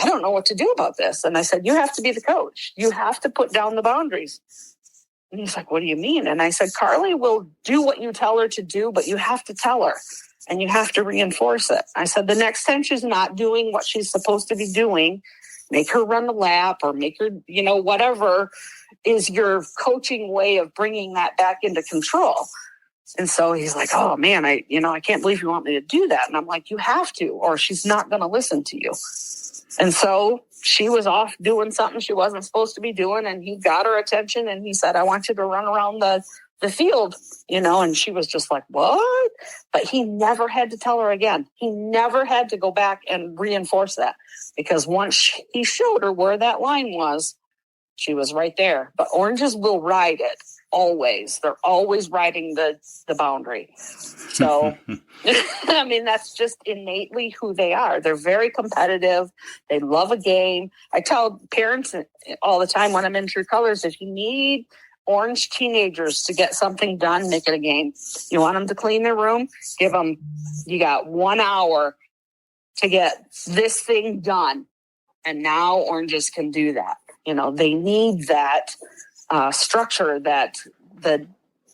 don't know what to do about this. And I said, you have to be the coach. You have to put down the boundaries. And he's like, what do you mean? And I said, Carly will do what you tell her to do, but you have to tell her. And you have to reinforce it. I said, the next time she's not doing what she's supposed to be doing, make her run a lap or make her, whatever is your coaching way of bringing that back into control. And so he's like, oh man, I can't believe you want me to do that. And I'm like, you have to, or she's not going to listen to you. And so she was off doing something she wasn't supposed to be doing. And he got her attention and he said, I want you to run around the field, and she was just like, what? But he never had to tell her again. He never had to go back and reinforce that, because once he showed her where that line was, she was right there. But oranges will ride it always. They're always riding the boundary. So, I mean, that's just innately who they are. They're very competitive. They love a game. I tell parents all the time when I'm in True Colors, if you need orange teenagers to get something done, make it a game. You want them to clean their room? Give them, you got 1 hour to get this thing done. And now oranges can do that. They need that structure, that the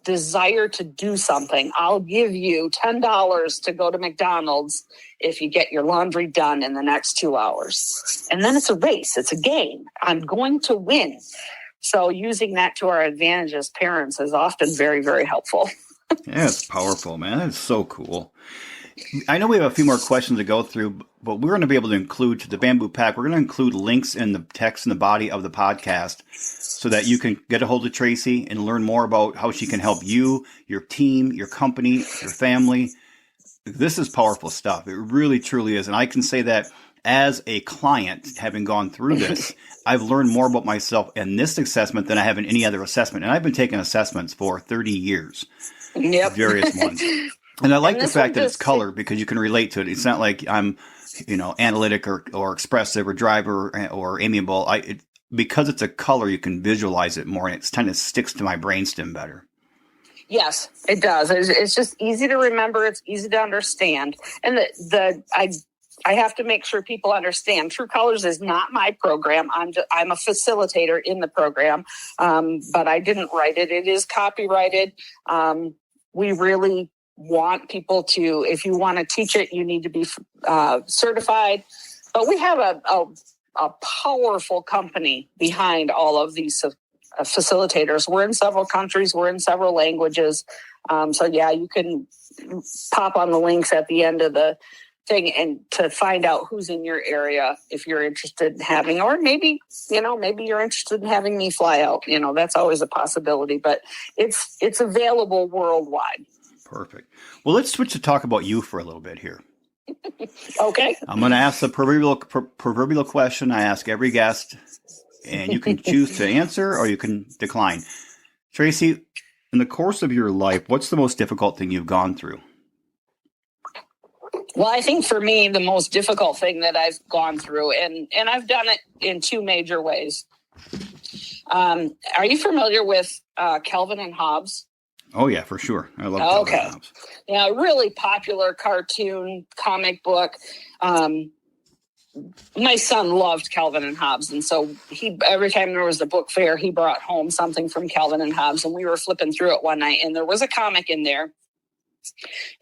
desire to do something. I'll give you $10 to go to McDonald's if you get your laundry done in the next 2 hours. And then it's a race. It's a game. I'm going to win. So using that to our advantage as parents is often very, very helpful. Yeah, it's powerful, man. That's so cool. I know we have a few more questions to go through, but we're going to be able to include to the Bamboo Pack. We're going to include links in the text in the body of the podcast so that you can get a hold of Tracy and learn more about how she can help you, your team, your company, your family. This is powerful stuff. It really, truly is. And I can say that as a client, having gone through this, I've learned more about myself in this assessment than I have in any other assessment. And I've been taking assessments for 30 years, various ones. And I like the fact that it's color because you can relate to it. It's not like I'm, analytic or expressive or driver or amiable. Because it's a color, you can visualize it more, and it kind of sticks to my brainstem better. Yes, it does. It's just easy to remember. It's easy to understand. And I have to make sure people understand True Colors is not my program. I'm a facilitator in the program, but I didn't write it. It is copyrighted. We really want people to, if you want to teach it, you need to be certified. But we have a powerful company behind all of these facilitators. We're in several countries. We're in several languages. So yeah, you can pop on the links at the end of the thing and to find out who's in your area if you're interested in having, or maybe you're interested in having me fly out. That's always a possibility, but it's available worldwide. Perfect. Well, let's switch to talk about you for a little bit here. Okay. I'm going to ask the proverbial question I ask every guest, and you can choose to answer or you can decline. Tracy, in the course of your life, what's the most difficult thing you've gone through? Well, I think for me, the most difficult thing that I've gone through, and I've done it in two major ways. Are you familiar with Calvin and Hobbes? Oh, yeah, for sure. I love Calvin and Hobbes. Yeah, really popular cartoon, comic book. My son loved Calvin and Hobbes, and so every time there was a book fair, he brought home something from Calvin and Hobbes, and we were flipping through it one night, and there was a comic in there,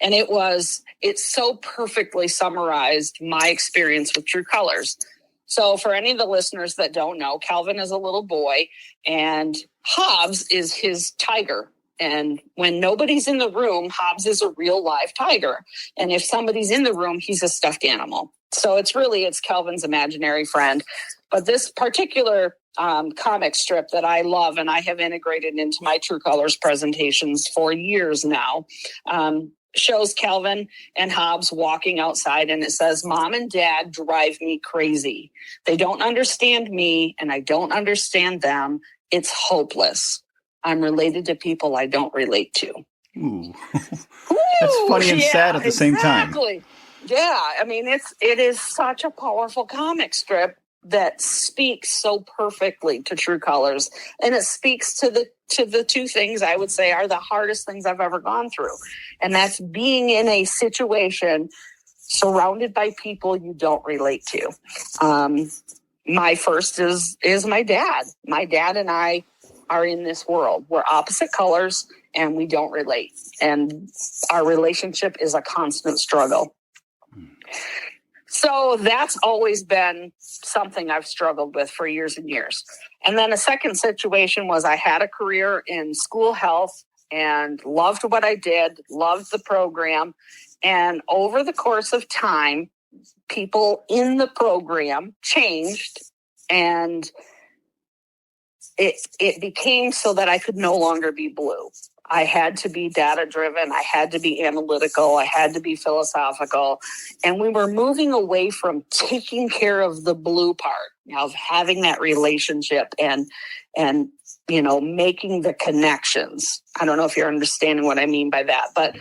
and it so perfectly summarized my experience with True Colors. So for any of the listeners that don't know, Calvin is a little boy, and Hobbes is his tiger. And when nobody's in the room, Hobbes is a real live tiger. And if somebody's in the room, he's a stuffed animal. So it's Calvin's imaginary friend. But this particular comic strip that I love and I have integrated into my True Colors presentations for years now shows Calvin and Hobbes walking outside, and it says, "Mom and Dad drive me crazy. They don't understand me and I don't understand them. It's hopeless. I'm related to people I don't relate to." Ooh. That's funny and sad at the same time. Yeah, I mean, it is such a powerful comic strip that speaks so perfectly to True Colors, and it speaks to the two things I would say are the hardest things I've ever gone through, and that's being in a situation surrounded by people you don't relate to. My first is my dad. My dad and I are in this world. We're opposite colors, and we don't relate, and our relationship is a constant struggle. So that's always been something I've struggled with for years and years. And then a second situation was I had a career in school health and loved what I did, loved the program. And over the course of time, people in the program changed, and it became so that I could no longer be blue. I had to be data driven. I had to be analytical. I had to be philosophical. And we were moving away from taking care of the blue part, of having that relationship and making the connections. I don't know if you're understanding what I mean by that, but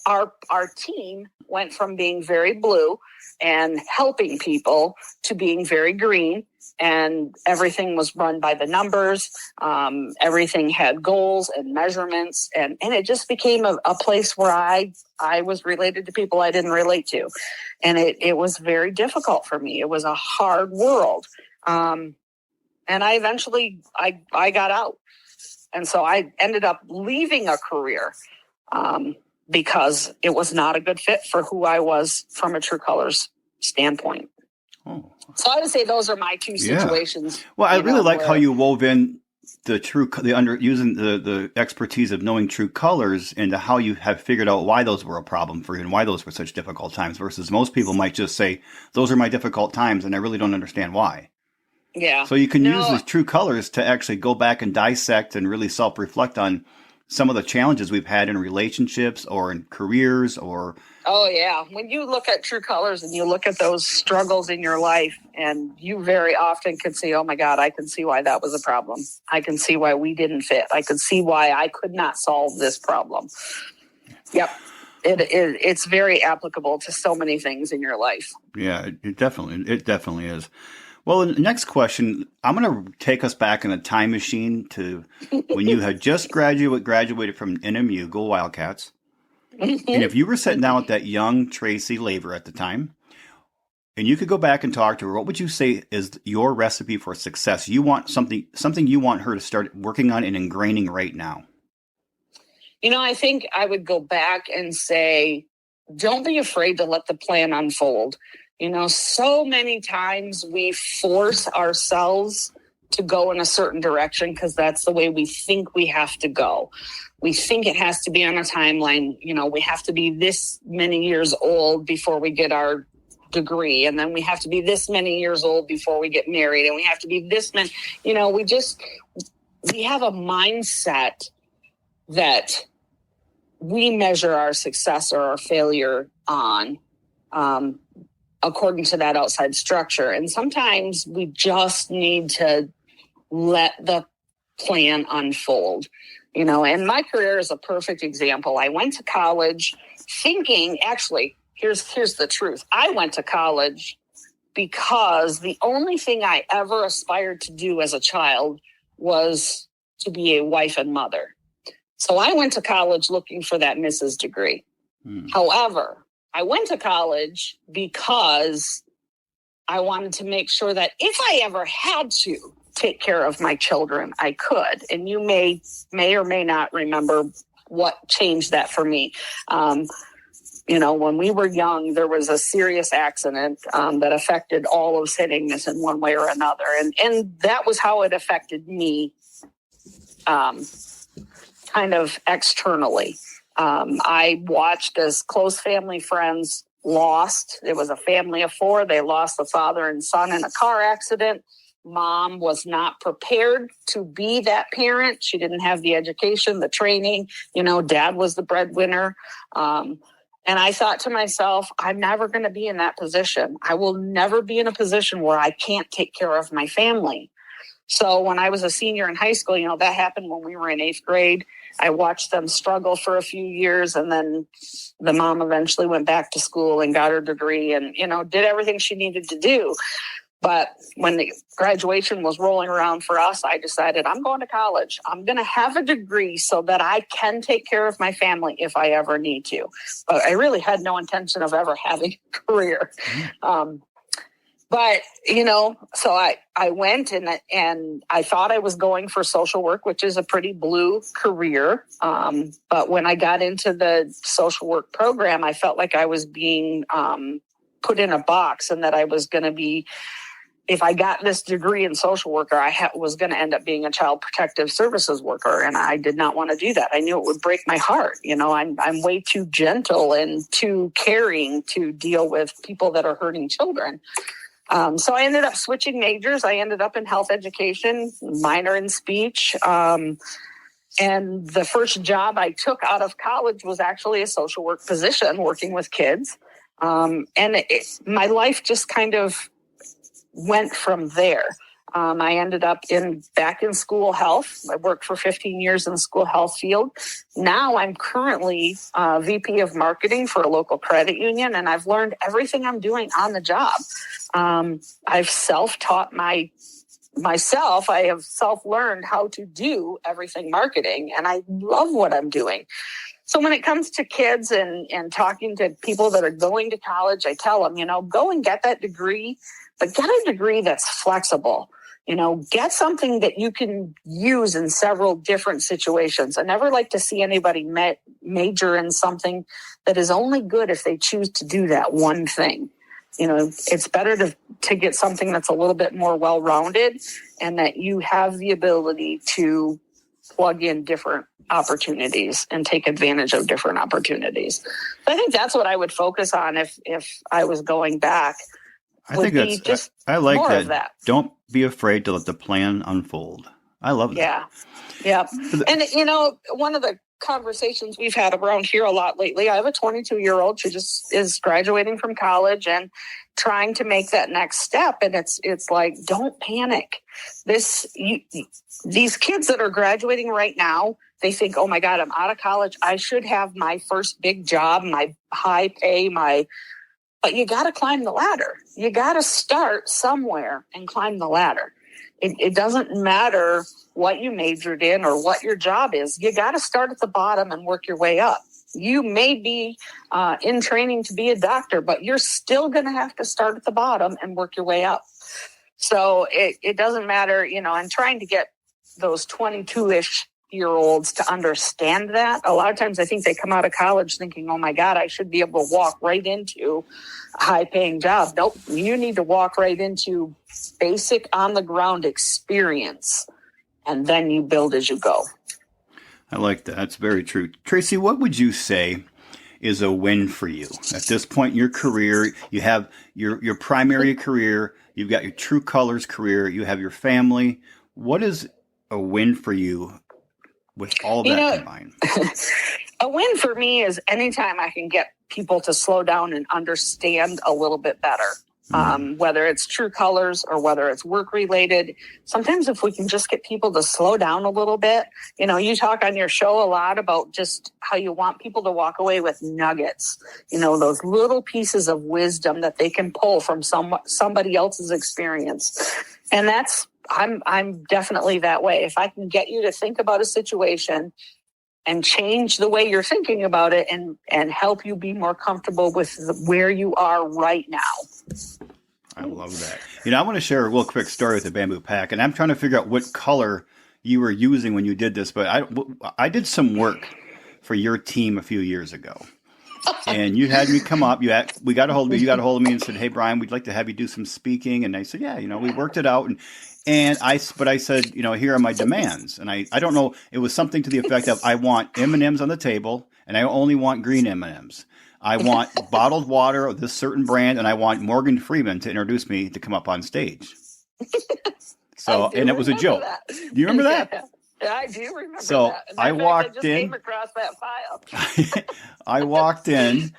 our team went from being very blue and helping people to being very green. And everything was run by the numbers. Everything had goals and measurements. And it just became a place where I was related to people I didn't relate to. And it was very difficult for me. It was a hard world. And I eventually, I got out. And so I ended up leaving a career because it was not a good fit for who I was from a True Colors standpoint. Oh. So I would say those are my two situations. Yeah. Well, I really like how you wove in using the expertise of knowing True Colors into how you have figured out why those were a problem for you and why those were such difficult times versus most people might just say, those are my difficult times and I really don't understand why. Yeah. So you can use the True Colors to actually go back and dissect and really self-reflect on some of the challenges we've had in relationships or in careers or... Oh, yeah. When you look at True Colors and you look at those struggles in your life, and you very often can see, oh, my God, I can see why that was a problem. I can see why we didn't fit. I could see why I could not solve this problem. Yep. It's very applicable to so many things in your life. Yeah, it definitely is. Well, the next question, I'm going to take us back in a time machine to when you had just graduated from NMU, go Wildcats. Mm-hmm. And if you were sitting down with that young Tracy Laver at the time, and you could go back and talk to her, what would you say is your recipe for success? You want something you want her to start working on and ingraining right now. I think I would go back and say, don't be afraid to let the plan unfold. So many times we force ourselves to go in a certain direction because that's the way we think we have to go. We think it has to be on a timeline. We have to be this many years old before we get our degree. And then we have to be this many years old before we get married. And we have to be this many, we have a mindset that we measure our success or our failure on, according to that outside structure. And sometimes we just need to let the plan unfold, and my career is a perfect example. I went to college thinking, actually, here's the truth. I went to college because the only thing I ever aspired to do as a child was to be a wife and mother. So I went to college looking for that Mrs. degree. However, I went to college because I wanted to make sure that if I ever had to take care of my children, I could. And you may or may not remember what changed that for me. When we were young, there was a serious accident that affected all of us in one way or another. And that was how it affected me kind of externally. I watched as close family friends lost. It was a family of 4. They lost a father and son in a car accident. Mom was not prepared to be that parent. She didn't have the education, the training. Dad was the breadwinner. And I thought to myself, I'm never going to be in that position. I will never be in a position where I can't take care of my family. So when I was a senior in high school, that happened when we were in 8th grade. I watched them struggle for a few years, and then the mom eventually went back to school and got her degree and, did everything she needed to do. But when the graduation was rolling around for us, I decided I'm going to college. I'm going to have a degree so that I can take care of my family if I ever need to. But I really had no intention of ever having a career. So I went and I thought I was going for social work, which is a pretty blue career. But when I got into the social work program, I felt like I was being put in a box and that I was going to be, if I got this degree in social worker, I was going to end up being a child protective services worker. And I did not want to do that. I knew it would break my heart. I'm way too gentle and too caring to deal with people that are hurting children. So I ended up switching majors. I ended up in health education, minor in speech. And the first job I took out of college was actually a social work position working with kids. My life just kind of went from there. I ended up back in school health. I worked for 15 years in the school health field. Now I'm currently VP of marketing for a local credit union, and I've learned everything I'm doing on the job. I've self-taught myself. I have self-learned how to do everything marketing, and I love what I'm doing. So when it comes to kids and talking to people that are going to college, I tell them, go and get that degree, but get a degree that's flexible. Get something that you can use in several different situations. I never like to see anybody major in something that is only good if they choose to do that one thing. It's better to get something that's a little bit more well-rounded and that you have the ability to plug in different opportunities and take advantage of different opportunities. I think that's what I would focus on if I was going back. I like that. Don't be afraid to let the plan unfold. I love that. Yeah. And, one of the conversations we've had around here a lot lately, I have a 22-year-old. She just is graduating from college and trying to make that next step. And it's like, don't panic. These kids that are graduating right now, they think, oh my God, I'm out of college. I should have my first big job, my high pay, but you got to climb the ladder. You got to start somewhere and climb the ladder. It doesn't matter what you majored in or what your job is. You got to start at the bottom and work your way up. You may be in training to be a doctor, but you're still going to have to start at the bottom and work your way up. So it doesn't matter, and trying to get those 22-ish year olds to understand that. A lot of times I think they come out of college thinking, oh my God, I should be able to walk right into a high paying job. Nope. You need to walk right into basic on the ground experience, and then you build as you go. I like that. That's very true. Tracy, what would you say is a win for you at this point in your career? You have your primary career, you've got your true colors career, you have your family. What is a win for you with all that combined? A win for me is anytime I can get people to slow down and understand a little bit better. Whether it's true colors or whether it's work related. Sometimes if we can just get people to slow down a little bit, you talk on your show a lot about just how you want people to walk away with nuggets, those little pieces of wisdom that they can pull from somebody else's experience. And I'm definitely that way. If I can get you to think about a situation and change the way you're thinking about it and help you be more comfortable with where you are right now. I love that. I want to share a real quick story with the bamboo pack, and I'm trying to figure out what color you were using when you did this, but I did some work for your team a few years ago. And you had me come up. We got a hold of me. You got a hold of me and said, "Hey, Brian, we'd like to have you do some speaking." And I said, "Yeah, we worked it out." And I said, here are my demands. And I don't know. It was something to the effect of, I want M&Ms on the table, and I only want green M&Ms. I want bottled water of this certain brand, and I want Morgan Freeman to introduce me to come up on stage. So, and it was a joke. Do you remember that? Yeah, I do remember so that. I walked in. Came across that file. I walked in,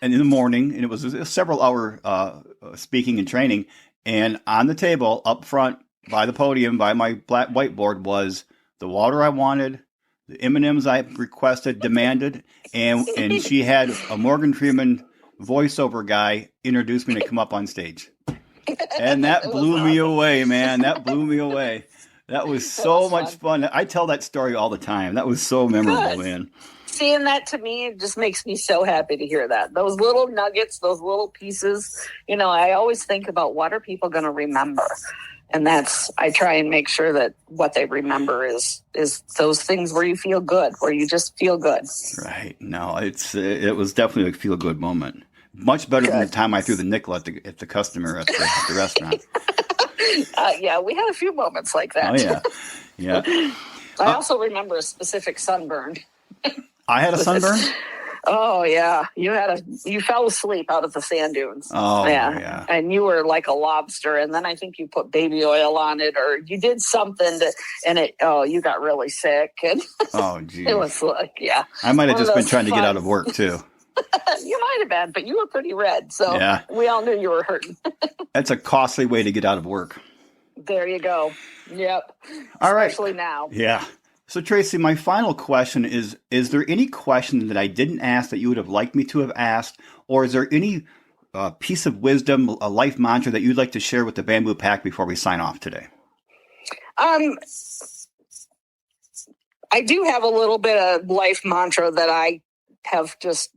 and in the morning, and it was a several-hour speaking and training, and on the table up front by the podium, by my black whiteboard, was the water I wanted, the M&Ms I requested, demanded, and she had a Morgan Freeman voiceover guy introduce me to come up on stage. And that blew me away, man. That blew me away. That was so much fun. I tell that story all the time. That was so memorable, man. Seeing that, to me, it just makes me so happy to hear that. Those little nuggets, those little pieces, I always think about what are people going to remember. And I try and make sure that what they remember is those things where you feel good, where you just feel good. Right. No, it was definitely a feel good moment. Much better than the time I threw the nickel at the customer at the restaurant. Yeah, we had a few moments like that. Oh, yeah. Yeah. I also remember a specific sunburn. I had a sunburn? Oh, yeah. You fell asleep out at the sand dunes. Oh, yeah. And you were like a lobster. And then I think you put baby oil on it, or you did something you got really sick. And oh, geez. It was like, yeah. I might have just been trying to get out of work, too. You might have been, but you were pretty red. So yeah. We all knew you were hurting. That's a costly way to get out of work. There you go. Yep. All right. Especially now. Yeah. So, Tracy, my final question is there any question that I didn't ask that you would have liked me to have asked? Or is there any piece of wisdom, a life mantra that you'd like to share with the Bamboo Pack before we sign off today? I do have a little bit of life mantra that I have just,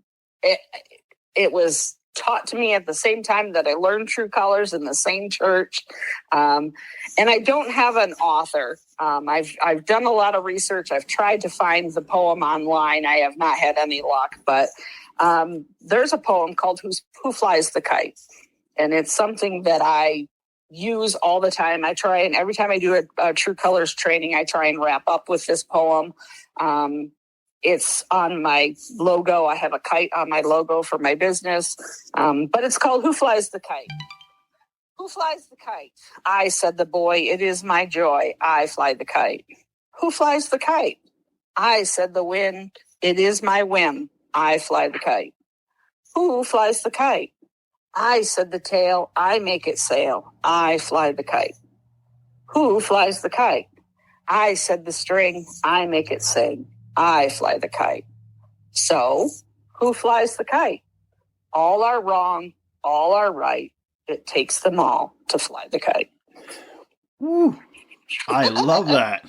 it was taught to me at the same time that I learned true colors in the same church. And I don't have an author. I've done a lot of research. I've tried to find the poem online. I have not had any luck, but there's a poem called Who Flies the Kite? And it's something that I use all the time. I try, and every time I do a true colors training, I try and wrap up with this poem. It's on my logo. I have a kite on my logo for my business. But it's called Who Flies the Kite? Who flies the kite? I, said the boy, it is my joy. I fly the kite. Who flies the kite? I, said the wind, it is my whim. I fly the kite. Who flies the kite? I, said the tail, I make it sail. I fly the kite. Who flies the kite? I, said the string, I make it sing. I fly the kite. So, who flies the kite? All are wrong, all are right. It takes them all to fly the kite. Woo. I love that.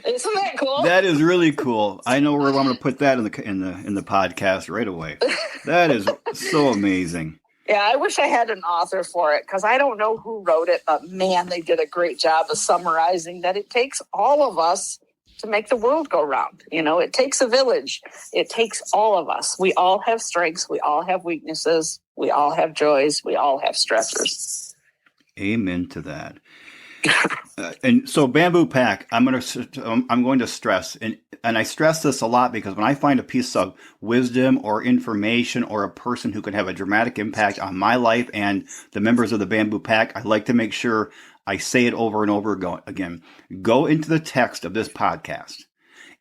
Isn't that cool? That is really cool. I know where I'm going to put that in the podcast right away. That is so amazing. Yeah, I wish I had an author for it because I don't know who wrote it, but man, they did a great job of summarizing that it takes all of us to make the world go round. It takes a village. It takes all of us. We all have strengths. We all have weaknesses. We all have joys. We all have stressors. Amen to that. And so Bamboo Pack, I'm going to stress, and I stress this a lot because when I find a piece of wisdom or information or a person who can have a dramatic impact on my life and the members of the Bamboo Pack, I like to make sure I say it over and over again. Go into the text of this podcast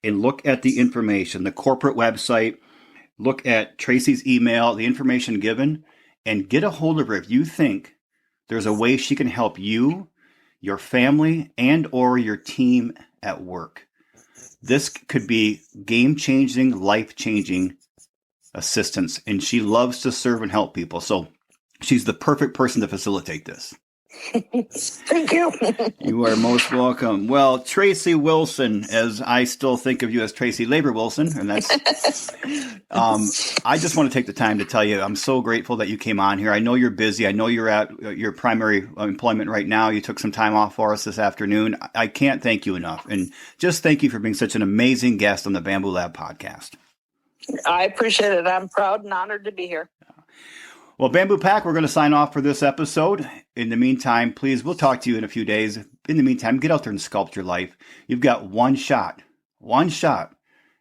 and look at the information, the corporate website, look at Tracy's email, the information given, and get a hold of her if you think there's a way she can help you, your family, and or your team at work. This could be game-changing, life-changing assistance, and she loves to serve and help people. So she's the perfect person to facilitate this. Thank you. You are most welcome. Well, Tracy Wilson, as I still think of you as Tracy Labor Wilson, and that's, I just want to take the time to tell you, I'm so grateful that you came on here. I know you're busy. I know you're at your primary employment right now. You took some time off for us this afternoon. I can't thank you enough. And just thank you for being such an amazing guest on the Bamboo Lab podcast. I appreciate it. I'm proud and honored to be here. Well, Bamboo Pack, we're going to sign off for this episode. In the meantime, please, we'll talk to you in a few days. In the meantime, get out there and sculpt your life. You've got one shot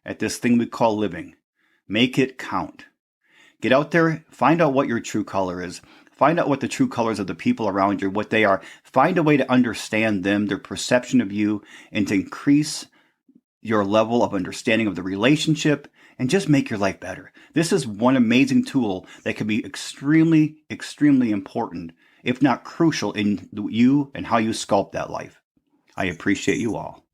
at this thing we call living. Make it count. Get out there, find out what your true color is. Find out what the true colors of the people around you, what they are. Find a way to understand them, their perception of you, and to increase your level of understanding of the relationship and just make your life better. This is one amazing tool that can be extremely, extremely important, if not crucial, in you and how you sculpt that life. I appreciate you all.